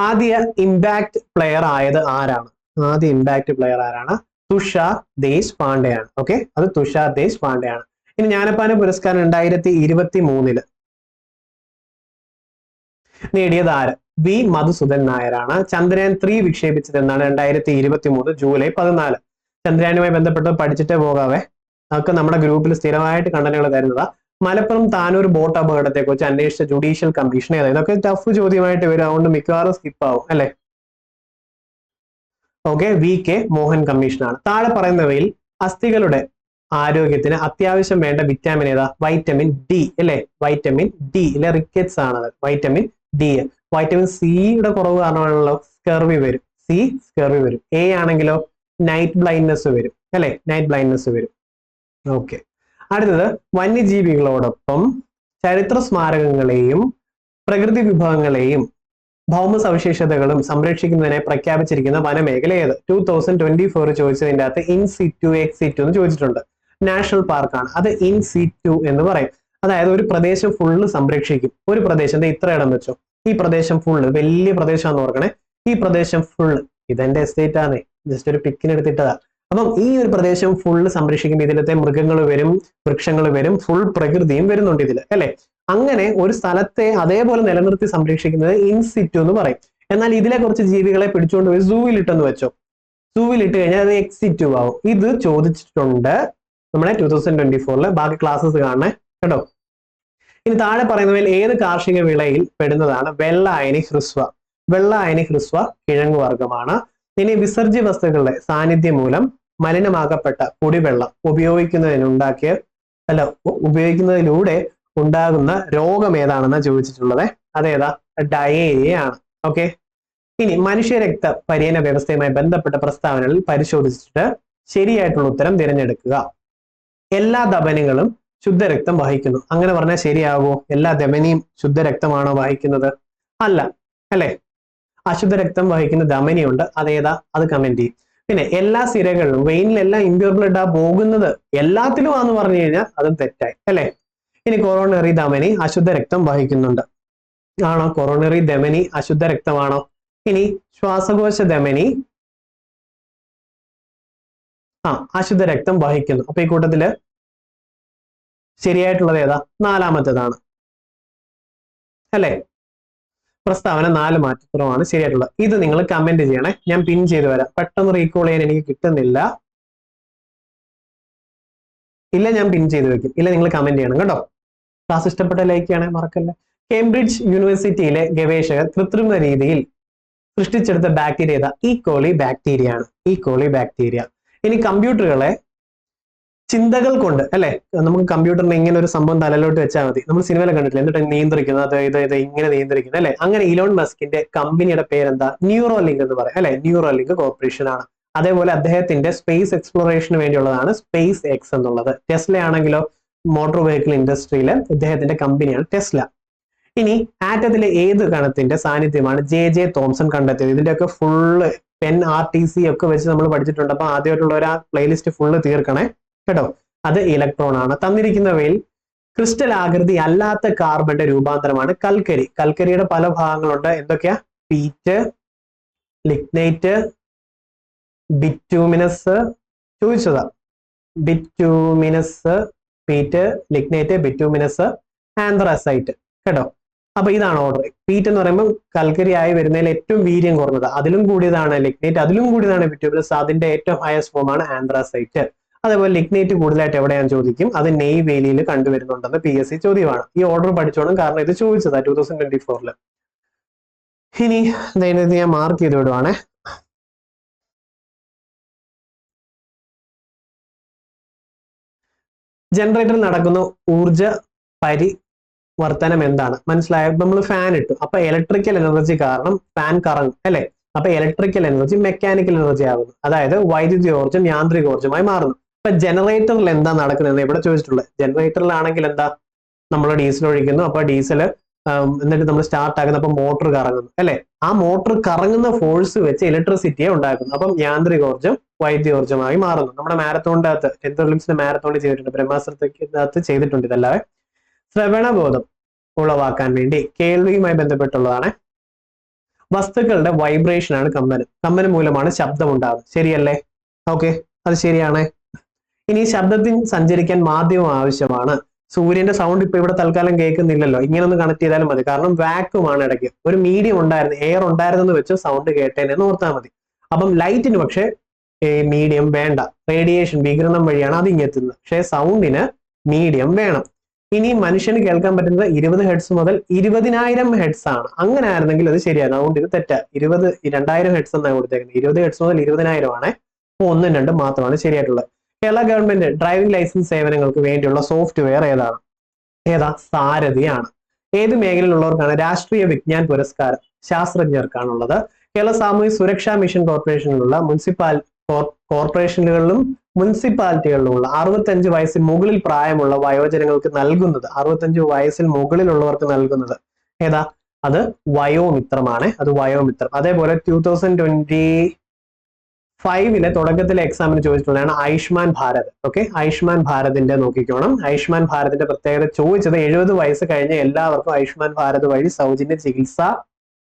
ആദ്യ ഇമ്പാക്ട് പ്ലെയർ ആയത് ആരാണ്? ആദ്യ ഇമ്പാക്ട് പ്ലെയർ ആരാണ്? തുഷാർ ദേശ്പാണ്ഡെയാണ്. ഓക്കെ, അത് തുഷാർ ദേശ്പാണ്ഡെയാണ്. ഇനി ജ്ഞാനപ്പാന പുരസ്കാരം 2023 നേടിയത് ആര്? വി മധുസൂദൻ നായരാണ്. ചന്ദ്രയാൻ 3 വിക്ഷേപിച്ചത് എന്നാണ്? 2023 ജൂലൈ 14. ചന്ദ്രയാനുമായി ബന്ധപ്പെട്ട് പഠിച്ചിട്ടേ പോകാവേ. അതൊക്കെ നമ്മുടെ ഗ്രൂപ്പിൽ സ്ഥിരമായിട്ട് കണ്ടന്റുകൾ തരുന്നതാ. മലപ്പുറം താനൂർ ബോട്ട് അപകടത്തെ കുറിച്ച് അന്വേഷിച്ച ജുഡീഷ്യൽ കമ്മീഷൻ ഏതാ? ഇതൊക്കെ ടഫ് ചോദ്യമായിട്ട് വരും, അതുകൊണ്ട് മിക്കവാറും സ്കിപ്പ് ആവും അല്ലെ. ഓക്കെ, VK മോഹൻ കമ്മീഷനാണ്. താഴെ പറയുന്നവയിൽ അസ്ഥികളുടെ ആരോഗ്യത്തിന് അത്യാവശ്യം വേണ്ട വിറ്റാമിൻ ഏതാ? വൈറ്റമിൻ D അല്ലെ. വൈറ്റമിൻ D അല്ലെ, റിക്കറ്റ്സ് ആണത്. Vitamin D. വൈറ്റമിൻ സിയുടെ കുറവ് കാരണമാണല്ലോ സ്കർവി വരും. സ്കർവി വരും. A ആണെങ്കിലോ നൈറ്റ് ബ്ലൈൻഡ്നെസ് വരും അല്ലെ. നൈറ്റ് ബ്ലൈൻഡ്നെസ് വരും. ഓക്കെ, അടുത്തത്, വന്യജീവികളോടൊപ്പം ചരിത്ര സ്മാരകങ്ങളെയും പ്രകൃതി വിഭവങ്ങളെയും ഭൗമ സവിശേഷതകളും സംരക്ഷിക്കുന്നതിനെ പ്രഖ്യാപിച്ചിരിക്കുന്ന വനമേഖല ഏത്? 2024 ചോദിച്ചതിന്റെ അകത്ത് ഇൻ സിറ്റു എക്സ് സിറ്റു എന്ന് ചോദിച്ചിട്ടുണ്ട്. നാഷണൽ പാർക്കാണ്. അത് ഇൻ സിറ്റു എന്ന് പറയും. അതായത് ഒരു പ്രദേശം ഫുള്ള് സംരക്ഷിക്കും. ഒരു പ്രദേശത്തെ ഇത്ര ഇടം വെച്ചോ, ഈ പ്രദേശം ഫുള്ള് വലിയ പ്രദേശമാണെന്ന് ഓർക്കണേ. ഈ പ്രദേശം ഫുള്ള്, ഇതെന്റെ എസ്റ്റേറ്റ് ആണ്, ജസ്റ്റ് ഒരു പിക്കിന് എടുത്തിട്ടതാ. അപ്പം ഈ ഒരു പ്രദേശം ഫുള്ള് സംരക്ഷിക്കുമ്പോൾ ഇതിലത്തെ മൃഗങ്ങൾ വരും, വൃക്ഷങ്ങൾ വരും, ഫുൾ പ്രകൃതിയും വരുന്നുണ്ട് ഇതിൽ അല്ലെ. അങ്ങനെ ഒരു സ്ഥലത്തെ അതേപോലെ നിലനിർത്തി സംരക്ഷിക്കുന്നത് ഇൻ സിറ്റു എന്ന് പറയും. എന്നാൽ ഇതിലെ കുറച്ച് ജീവികളെ പിടിച്ചുകൊണ്ട് പോയി സൂവിൽ ഇട്ടെന്ന് വെച്ചോ, സൂവിൽ ഇട്ട് കഴിഞ്ഞാൽ അത് എക്സ് സിറ്റു ആവും. ഇത് ചോദിച്ചിട്ടുണ്ട് നമ്മുടെ 2024. ബാക്കി ക്ലാസ്സസ് കാണണേ കേട്ടോ. ഇനി താഴെ പറയുന്നവയിൽ ഏത് കാർഷിക വിളയിൽ പെടുന്നതാണ് വെള്ള അയനി ഹ്രസ്വ? വെള്ള അയനി ഹ്രസ്വ കിഴങ്ങു വർഗമാണ്. ഇനി വിസർജ്യ വസ്തുക്കളുടെ സാന്നിധ്യം മൂലം മലിനമാക്കപ്പെട്ട കുടിവെള്ളം ഉപയോഗിക്കുന്നതിലൂടെ ഉണ്ടാകുന്ന രോഗം ഏതാണെന്ന് ചോദിച്ചിട്ടുള്ളത്. അതേതാ? ഡയേറിയ ആണ്. ഓക്കെ, ഇനി മനുഷ്യരക്ത പരിയന വ്യവസ്ഥയുമായി ബന്ധപ്പെട്ട പ്രസ്താവനകളിൽ പരിശോധിച്ചിട്ട് ശരിയായിട്ടുള്ള ഉത്തരം തിരഞ്ഞെടുക്കുക. എല്ലാ ധമനികളും ശുദ്ധരക്തം വഹിക്കുന്നു. അങ്ങനെ പറഞ്ഞാൽ ശരിയാവോ? എല്ലാ ധമനിയും ശുദ്ധരക്തമാണോ വഹിക്കുന്നത്? അല്ല അല്ലെ. അശുദ്ധരക്തം വഹിക്കുന്ന ധമനിയുണ്ട്. അതേതാ? അത് കമന്റ് ചെയ്യും. പിന്നെ എല്ലാ സിരകളിലും വെയിനിലെല്ലാം ഇമ്പ്യൂർ ബ്ലഡ് പോകുന്നത് എല്ലാത്തിലും ആന്ന് പറഞ്ഞു കഴിഞ്ഞാൽ അതും തെറ്റായി അല്ലെ. ഇനി കൊറോണറി ധമനി അശുദ്ധ രക്തം വഹിക്കുന്നുണ്ട്. ആണോ? കൊറോണറി ധമനി അശുദ്ധ രക്തമാണോ? ഇനി ശ്വാസകോശ ധമനി അശുദ്ധ രക്തം വഹിക്കുന്നു. അപ്പൊ ഈ കൂട്ടത്തില് ശരിയായിട്ടുള്ളത് ഏതാ? നാലാമത്തേതാണ് അല്ലെ? പ്രസ്താവന 4 മാറ്റത്തിലുമാണ് ശരിയായിട്ടുള്ളത്. ഇത് നിങ്ങൾ കമന്റ് ചെയ്യണേ, ഞാൻ പിൻ ചെയ്ത് വരാം. പെട്ടെന്ന് റീകോൾ ചെയ്യാൻ എനിക്ക് കിട്ടുന്നില്ല. ഇല്ല ഞാൻ പിൻ ചെയ്ത് വെക്കും. ഇല്ല നിങ്ങൾ കമന്റ് ചെയ്യണം കേട്ടോ. ക്ലാസ് ഇഷ്ടപ്പെട്ട ലൈക്ക് ചെയ്യണേ മറക്കല്ല. കേംബ്രിഡ്ജ് യൂണിവേഴ്സിറ്റിയിലെ ഗവേഷകർ കൃത്രിമ രീതിയിൽ സൃഷ്ടിച്ചെടുത്ത ബാക്ടീരിയ ഏതാ? ഈക്കോളി ബാക്ടീരിയ ആണ്. E. coli bacteria. ഇനി കമ്പ്യൂട്ടറുകളെ ചിന്തകൾ കൊണ്ട് അല്ലെ, നമുക്ക് കമ്പ്യൂട്ടറിന് ഇങ്ങനെ ഒരു സംഭവം തലയിലോട്ട് വെച്ചാൽ മതി. നമ്മൾ സിനിമയിലെ കണ്ടിട്ടില്ല, എന്നിട്ട് നിയന്ത്രിക്കുന്നത് ഇത് ഇങ്ങനെ നിയന്ത്രിക്കുന്നത് അല്ലെ. അങ്ങനെ ഇലോൺ മസ്കിന്റെ കമ്പനിയുടെ പേരെന്താ? ന്യൂറോലിങ്ക് എന്ന് പറയും അല്ലെ. ന്യൂറോലിങ്ക് കോർപ്പറേഷൻ ആണ്. അതേപോലെ അദ്ദേഹത്തിന്റെ സ്പേസ് എക്സ്പ്ലോറേഷന് വേണ്ടിയുള്ളതാണ് സ്പേസ് എക്സ് എന്നുള്ളത്. ടെസ്ല ആണെങ്കിലോ മോട്ടോർ വെഹിക്കിൾ ഇൻഡസ്ട്രിയിൽ ഇദ്ദേഹത്തിന്റെ കമ്പനിയാണ് ടെസ്ല. ഇനി ആറ്റത്തിലെ ഏത് കണത്തിന്റെ സാന്നിധ്യമാണ് ജെ തോംസൺ കണ്ടെത്തിയത്? ഇതിന്റെയൊക്കെ ഫുള്ള് NRTC ഒക്കെ വെച്ച് നമ്മൾ പഠിച്ചിട്ടുണ്ട്. അപ്പൊ ആദ്യമായിട്ടുള്ള ഒരു പ്ലേലിസ്റ്റ് ഫുള്ള് തീർക്കണേ കേട്ടോ. അത് ഇലക്ട്രോൺ ആണ്. തന്നിരിക്കുന്നവയിൽ ക്രിസ്റ്റൽ ആകൃതി അല്ലാത്ത കാർബണിന്റെ രൂപാന്തരമാണ് കൽക്കരി. കൽക്കരിയുടെ പല ഭാഗങ്ങളുണ്ട്. എന്തൊക്കെയാ? പീറ്റ്, ലിഗ്നൈറ്റ്, ബിറ്റൂമിനസ്, ചോദിച്ചതാ. ബിറ്റൂമിനസ്, പീറ്റ്, ലിഗ്നൈറ്റ്, ബിറ്റൂമിനസ്, ആന്ത്രസൈറ്റ് കേട്ടോ. അപ്പൊ ഇതാണ് ഓർഡർ. പീറ്റ് എന്ന് പറയുമ്പോൾ കൽക്കരി ആയി വരുന്നതിൽ ഏറ്റവും വീര്യം കുറഞ്ഞത്, അതിലും കൂടിയതാണ് ലിഗ്നൈറ്റ്, അതിലും കൂടിയതാണ് ബിറ്റൂമിനസ്, അതിന്റെ ഏറ്റവും ഹയസ്റ്റ് ഫോം ആണ് ആന്ത്രസൈറ്റ്. അതേപോലെ ലിഗ്നൈറ്റ് കൂടുതലായിട്ട് എവിടെയാണെന്ന് ചോദിക്കും. അത് നെയ് വേലിയിൽ കണ്ടുവരുന്നുണ്ടെന്ന് PSC ചോദ്യമാണ്. ഈ ഓർഡർ പഠിച്ചോണം, കാരണം ഇത് ചോദിച്ചതാ 2024. ഇനി ഞാൻ മാർക്ക് ചെയ്ത് വിടുവാണേ. ജനറേറ്ററിൽ നടക്കുന്ന ഊർജ പരിവർത്തനം എന്താണ്? മനസ്സിലായോ? നമ്മൾ ഫാൻ ഇട്ടു, അപ്പൊ ഇലക്ട്രിക്കൽ എനർജി കാരണം ഫാൻ കറങ്ങും അല്ലെ. അപ്പൊ ഇലക്ട്രിക്കൽ എനർജി മെക്കാനിക്കൽ എനർജി ആകുന്നു, അതായത് വൈദ്യുതിയോർജ്ജം യാന്ത്രികോർജ്ജമായി മാറുന്നു. ഇപ്പൊ ജനറേറ്ററിൽ എന്താ നടക്കുന്നത് ഇവിടെ ചോദിച്ചിട്ടുള്ളത്? ജനറേറ്ററിലാണെങ്കിൽ എന്താ, നമ്മൾ ഡീസൽ ഒഴിക്കുന്നു, അപ്പൊ ഡീസൽ എന്നിട്ട് നമ്മൾ സ്റ്റാർട്ട് ആകുന്നു, അപ്പൊ മോട്ടോർ കറങ്ങുന്നു അല്ലെ. ആ മോട്ടോർ കറങ്ങുന്ന ഫോഴ്സ് വെച്ച് ഇലക്ട്രിസിറ്റിയെ ഉണ്ടാക്കുന്നു. അപ്പം യാന്ത്രികോർജ്ജം വൈദ്യോർജ്ജമായി മാറുന്നു. നമ്മുടെ മാരത്തോണിന്റെ അകത്ത് 10th ഒളിമ്പിക്സിന്റെ മാരത്തോണിൽ ചെയ്തിട്ടുണ്ട്, ബ്രഹ്മാസ്ത്രത്തിനകത്ത് ചെയ്തിട്ടുണ്ട് ഇതല്ലാതെ. ശ്രവണബോധം ഉളവാക്കാൻ വേണ്ടി കേൾവിയുമായി ബന്ധപ്പെട്ടുള്ളതാണ്. വസ്തുക്കളുടെ വൈബ്രേഷൻ ആണ് കമ്പനം. കമ്പനം മൂലമാണ് ശബ്ദം ഉണ്ടാകുന്നത്. ശരിയല്ലേ? ഓക്കെ, അത് ശരിയാണ്. ഇനി ശബ്ദത്തിന് സഞ്ചരിക്കാൻ മാധ്യമം ആവശ്യമാണ്. സൂര്യന്റെ സൗണ്ട് ഇപ്പൊ ഇവിടെ തൽക്കാലം കേൾക്കുന്നില്ലല്ലോ, ഇങ്ങനെ ഒന്ന് കണക്ട് ചെയ്താലും മതി. കാരണം വാക്യൂം ആണ്. ഇടയ്ക്ക് ഒരു മീഡിയം ഉണ്ടായിരുന്നു, എയർ ഉണ്ടായിരുന്നെന്ന് വെച്ച് സൗണ്ട് കേട്ടേനെന്ന് ഓർത്താൽ മതി. അപ്പം ലൈറ്റിന് പക്ഷെ മീഡിയം വേണ്ട, റേഡിയേഷൻ വികിരണം വഴിയാണ് അത് ഇങ്ങെത്തുന്നത്. പക്ഷെ സൗണ്ടിന് മീഡിയം വേണം. ഇനി മനുഷ്യന് കേൾക്കാൻ പറ്റുന്നത് 20 ഹെഡ്സ് മുതൽ 20,000 ഹെഡ്സ് ആണ്. അങ്ങനെ ആയിരുന്നെങ്കിൽ അത് ശരിയാണ്. അതുകൊണ്ട് ഇത് തെറ്റാ. 2000 ഹെഡ്സ് എന്നാണ് കൊടുത്തേക്കുന്നത്. 20 ഹെഡ്സ് മുതൽ 20,000 ആണ്. 1ഉം 2ഉം മാത്രമാണ് ശരിയായിട്ടുള്ളത്. കേരള ഗവൺമെന്റ് ഡ്രൈവിംഗ് ലൈസൻസ് സേവനങ്ങൾക്ക് വേണ്ടിയുള്ള സോഫ്റ്റ്വെയർ ഏതാണ്? സാരഥിയാണ്. ഏത് മേഖലയിലുള്ളവർക്കാണ് രാഷ്ട്രീയ വിജ്ഞാൻ പുരസ്കാരം? ശാസ്ത്രജ്ഞർക്കാണുള്ളത്. കേരള സാമൂഹ്യ സുരക്ഷാ മിഷൻ കോർപ്പറേഷനിലുള്ള കോർപ്പറേഷനുകളിലും മുനിസിപ്പാലിറ്റികളിലുമുള്ള 65 വയസ്സിൽ മുകളിൽ പ്രായമുള്ള വയോജനങ്ങൾക്ക് നൽകുന്നത്, 65 വയസ്സിൽ മുകളിലുള്ളവർക്ക് നൽകുന്നത് ഏതാ? അത് വയോമിത്രമാണ്. അത് വയോമിത്രം. അതേപോലെ 2025 തുടക്കത്തിലെ എക്സാമിന് ചോദിച്ചിട്ടുള്ളതാണ് ആയുഷ്മാൻ ഭാരത്. ഓക്കെ, ആയുഷ്മാൻ ഭാരതിന്റെ നോക്കിക്കോണം. ആയുഷ്മാൻ ഭാരതിന്റെ പ്രത്യേകത ചോദിച്ചത് 70 വയസ്സ് കഴിഞ്ഞ എല്ലാവർക്കും ആയുഷ്മാൻ ഭാരത് വഴി സൗജന്യ ചികിത്സ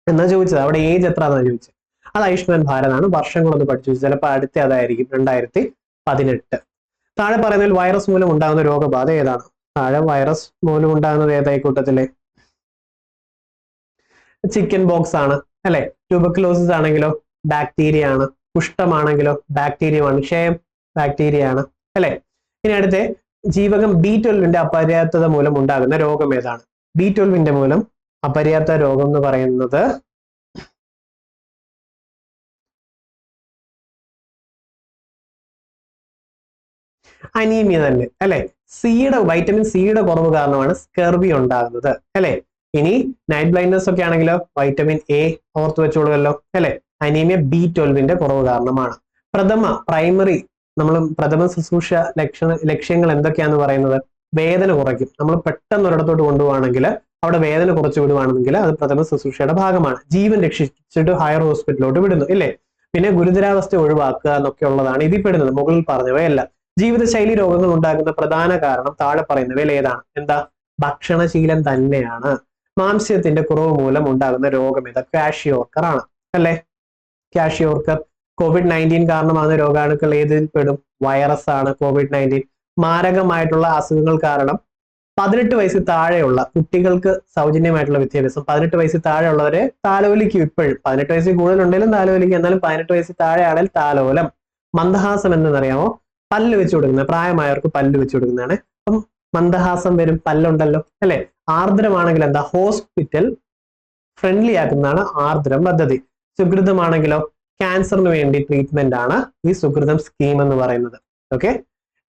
എന്നാ ചോദിച്ചത്. അവിടെ ഏജ് എത്ര എന്നാണ് ചോദിച്ചത്. അത് ആയുഷ്മാൻ ഭാരതാണ്. വർഷങ്ങളൊന്ന് പഠിച്ചു, ചിലപ്പോൾ അടുത്ത അതായിരിക്കും 2018. താഴെ പറയുന്നതിൽ വൈറസ് മൂലം ഉണ്ടാകുന്ന രോഗബാധ ഏതാണ്? താഴെ വൈറസ് മൂലം ഉണ്ടാകുന്നത് ഏതായി കൂട്ടത്തില്? ചിക്കൻ ബോക്സ് ആണ് അല്ലെ. ട്യൂബർക്കുലോസിസ് ആണെങ്കിലോ ബാക്ടീരിയ ആണ്. കുഷ്ഠമാണെങ്കിലോ ബാക്ടീരിയ ആണ്. ക്ഷയം ബാക്ടീരിയ ആണ് അല്ലെ. ഇനി അടുത്ത ജീവകം B12 അപര്യാപ്തത മൂലം ഉണ്ടാകുന്ന രോഗം ഏതാണ്? B12 മൂലം അപര്യാപ്ത രോഗം എന്ന് പറയുന്നത് അനീമിയ തന്നെ അല്ലെ. വൈറ്റമിൻ സിയുടെ കുറവ് കാരണമാണ് സ്കർവി ഉണ്ടാകുന്നത് അല്ലെ. ഇനി നൈറ്റ് ബ്ലൈൻഡ്നെസ് ഒക്കെ ആണെങ്കിലോ വൈറ്റമിൻ A ഓർത്ത് വെച്ചോളുമല്ലോ അല്ലെ. അനീമിയ B12 കുറവ് കാരണമാണ്. പ്രഥമ ശുശ്രൂഷ ലക്ഷ്യങ്ങൾ എന്തൊക്കെയാന്ന് പറയുന്നത്? വേദന കുറയ്ക്കും. നമ്മൾ പെട്ടെന്ന് ഒരിടത്തോട്ട് കൊണ്ടുപോവാണെങ്കിൽ, അവിടെ വേദന കുറച്ച് വിടുവാണെങ്കിൽ അത് പ്രഥമ ശുശ്രൂഷയുടെ ഭാഗമാണ്. ജീവൻ രക്ഷിച്ചിട്ട് ഹയർ ഹോസ്പിറ്റലിലോട്ട് വിടുന്നു ഇല്ലേ. പിന്നെ ഗുരുതരാവസ്ഥ ഒഴിവാക്കുക എന്നൊക്കെ ഉള്ളതാണ് ഇതിൽ പെടുന്നത്. മുകളിൽ പറഞ്ഞവയല്ല. ജീവിതശൈലി രോഗങ്ങൾ ഉണ്ടാകുന്ന പ്രധാന കാരണം താഴെ പറയുന്നവയിൽ ഏതാണ്? എന്താ? ഭക്ഷണശീലം തന്നെയാണ്. മാംസ്യത്തിന്റെ കുറവ് മൂലം ഉണ്ടാകുന്ന രോഗം ഏതാ? ക്വാഷിയോർക്കർ ആണ് അല്ലെ? ക്യാഷിയോർക്കർ. COVID-19 കാരണമാകുന്ന രോഗാണുക്കൾ ഏതിൽ പെടും? വൈറസ് ആണ് COVID-19. മാരകമായിട്ടുള്ള അസുഖങ്ങൾ കാരണം 18 വയസ്സിൽ താഴെയുള്ള കുട്ടികൾക്ക് സൗജന്യമായിട്ടുള്ള വിദ്യാഭ്യാസം. 18 വയസ്സിൽ താഴെയുള്ളവരെ താലോലിക്കും ഇപ്പോഴും. 18 വയസ്സിൽ കൂടുതലുണ്ടെങ്കിലും താലോലിക്കും, എന്നാലും 18 വയസ്സിൽ താഴെ ആണെങ്കിൽ താലോലം. മന്ദഹാസം എന്തെന്നറിയാമോ? പല്ല് വെച്ച് കൊടുക്കുന്നത്, പ്രായമായവർക്ക് പല്ല് വെച്ച് കൊടുക്കുന്നതാണ്. അപ്പം മന്ദഹാസം വരും, പല്ലുണ്ടല്ലോ അല്ലെ? ആർദ്രമാണെങ്കിൽ എന്താ? ഹോസ്പിറ്റൽ ഫ്രണ്ട്ലി ആക്കുന്നതാണ് ആർദ്രം പദ്ധതി. സുകൃതമാണെങ്കിലോ ക്യാൻസറിന് വേണ്ടി ട്രീറ്റ്മെന്റ് ആണ് ഈ സുകൃതം സ്കീം എന്ന് പറയുന്നത്. ഓക്കെ.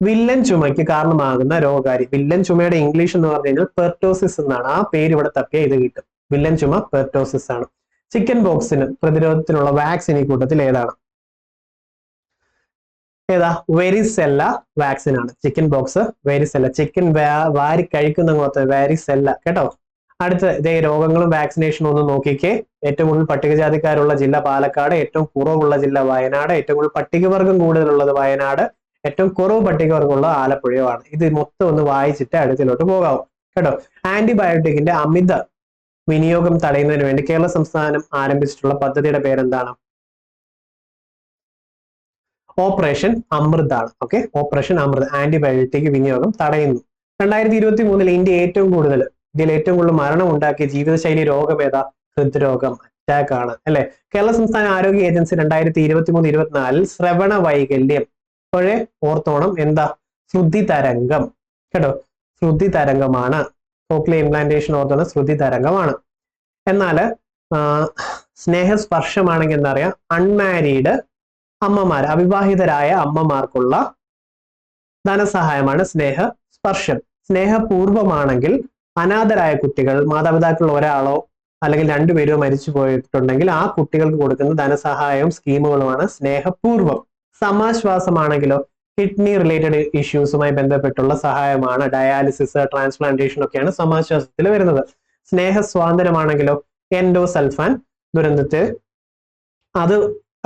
വില്ലൻ ചുമയ്ക്ക് കാരണമാകുന്ന രോഗാരി. വില്ലൻ ചുമയുടെ ഇംഗ്ലീഷ് എന്ന് പറഞ്ഞു കഴിഞ്ഞാൽ പെർട്ടോസിസ് എന്നാണ്. ആ പേര് ഇവിടെ തപ്പിയ ഇത് കിട്ടും. വില്ലൻ ചുമ പെർട്ടോസിസ് ആണ്. ചിക്കൻ ബോക്സിന് പ്രതിരോധത്തിനുള്ള വാക്സിൻ ഈ കൂട്ടത്തിൽ ഏതാണ്? ഏതാ? വെരിസെല്ല വാക്സിൻ ആണ്. Chicken box, varicella. ചിക്കൻ വാരി കഴിക്കുന്ന വെരിസെല്ല കേട്ടോ. അടുത്ത് ഇതേ രോഗങ്ങളും വാക്സിനേഷനും ഒന്ന് നോക്കിക്കേ. ഏറ്റവും കൂടുതൽ പട്ടികജാതിക്കാരുള്ള ജില്ല പാലക്കാട്, ഏറ്റവും കുറവുള്ള ജില്ല വയനാട്, ഏറ്റവും കൂടുതൽ പട്ടികവർഗം കൂടുതലുള്ളത് വയനാട്, ഏറ്റവും കുറവ് പട്ടികവർഗമുള്ള ആലപ്പുഴയുമാണ്. ഇത് മൊത്തം ഒന്ന് വായിച്ചിട്ട് അടുത്തിലോട്ട് പോകാവും കേട്ടോ. ആന്റിബയോട്ടിക്കിന്റെ അമിത വിനിയോഗം തടയുന്നതിന് വേണ്ടി കേരള സംസ്ഥാനം ആരംഭിച്ചിട്ടുള്ള പദ്ധതിയുടെ പേരെന്താണ്? ഓപ്പറേഷൻ അമൃത് ആണ്. ഓക്കെ, ഓപ്പറേഷൻ അമൃത്. ആന്റിബയോട്ടിക് വിനിയോഗം തടയുന്നു. 2023 ഇന്ത്യ ഏറ്റവും കൂടുതൽ മരണം ഉണ്ടാക്കിയ ജീവിതശൈലി രോഗം ഏതാ? ഹൃദ്രോഗം, അറ്റാക്ക് ആണ് അല്ലെ? കേരള സംസ്ഥാന ആരോഗ്യ ഏജൻസി 2023-24 ശ്രവണ വൈകല്യം ഇപ്പോഴേ ഓർത്തോണം എന്താ? ശ്രുതി തരംഗം കേട്ടോ. ശ്രുതി തരംഗമാണ്. കോക്ലിയർ ഇംപ്ലാന്റേഷൻ ഓർത്തോണം, ശ്രുതി തരംഗമാണ്. എന്നാൽ സ്നേഹസ്പർശമാണെങ്കിൽ എന്താ പറയാ? അൺമാരീഡ് അമ്മമാർ, അവിവാഹിതരായ അമ്മമാർക്കുള്ള ധനസഹായമാണ് സ്നേഹസ്പർശം. സ്നേഹപൂർവമാണെങ്കിൽ അനാഥരായ കുട്ടികൾ, മാതാപിതാക്കൾ ഒരാളോ അല്ലെങ്കിൽ രണ്ടുപേരോ മരിച്ചു പോയിട്ടുണ്ടെങ്കിൽ ആ കുട്ടികൾക്ക് കൊടുക്കുന്ന ധനസഹായവും സ്കീമുകളുമാണ് സ്നേഹപൂർവം. സമാശ്വാസമാണെങ്കിലോ കിഡ്നി റിലേറ്റഡ് ഇഷ്യൂസുമായി ബന്ധപ്പെട്ടുള്ള സഹായമാണ്. ഡയാലിസിസ്, ട്രാൻസ്പ്ലാന്റേഷൻ ഒക്കെയാണ് സമാശ്വാസത്തിൽ വരുന്നത്. സ്നേഹസ്വാതന്ത്ര്യമാണെങ്കിലോ എൻഡോസൾഫാൻ ദുരന്തത്തിൽ അത്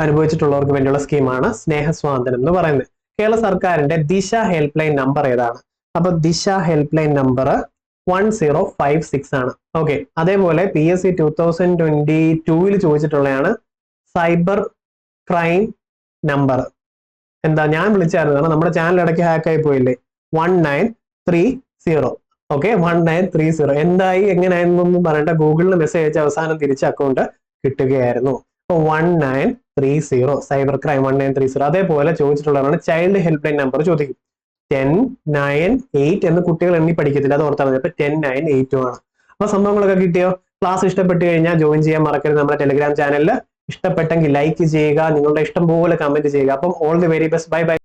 അനുഭവിച്ചിട്ടുള്ളവർക്ക് വേണ്ടിയുള്ള സ്കീമാണ് സ്നേഹസ്വാതന്ത്ര്യം എന്ന് പറയുന്നത്. കേരള സർക്കാരിന്റെ ദിശ ഹെൽപ്പ് ലൈൻ നമ്പർ ഏതാണ്? അപ്പൊ ദിശ ഹെൽപ്പ് ലൈൻ നമ്പർ 1056 ആണ്. ഓക്കെ. അതേപോലെ PSC 2022 ചോദിച്ചിട്ടുള്ളതാണ് സൈബർ ക്രൈം നമ്പർ. എന്താ? ഞാൻ വിളിച്ചായിരുന്നു, നമ്മുടെ ചാനൽ ഇടയ്ക്ക് ഹാക്ക് ആയി പോയില്ലേ? 1930. ഓക്കെ, 1930. എന്തായി എങ്ങനെയായിരുന്നൊന്നും പറയണ്ട, ഗൂഗിളിൽ മെസ്സേജ് അയച്ച അവസാനം തിരിച്ച് അക്കൗണ്ട് കിട്ടുകയായിരുന്നു. 1930 cyber crime 1930. അതേപോലെ ചോദിച്ചിട്ടുള്ളതാണ് ചൈൽഡ് ഹെൽപ്പ് ലൈൻ നമ്പർ ചോദിക്കും. 1098 എന്ന് കുട്ടികൾ എണ്ണി പഠിക്കത്തില്ല, അത് ഓർത്താൽ മതി. അപ്പൊ 1098 ആണ്. അപ്പൊ സംഭവങ്ങളൊക്കെ കിട്ടിയോ? ക്ലാസ് ഇഷ്ടപ്പെട്ട് കഴിഞ്ഞാൽ ജോയിൻ ചെയ്യാൻ മറക്കരുത് നമ്മുടെ ടെലിഗ്രാം ചാനലിൽ. ഇഷ്ടപ്പെട്ടെങ്കിൽ ലൈക്ക് ചെയ്യുക, നിങ്ങളുടെ ഇഷ്ടം പോലെ കമന്റ് ചെയ്യുക. അപ്പം all the very best. Bye bye.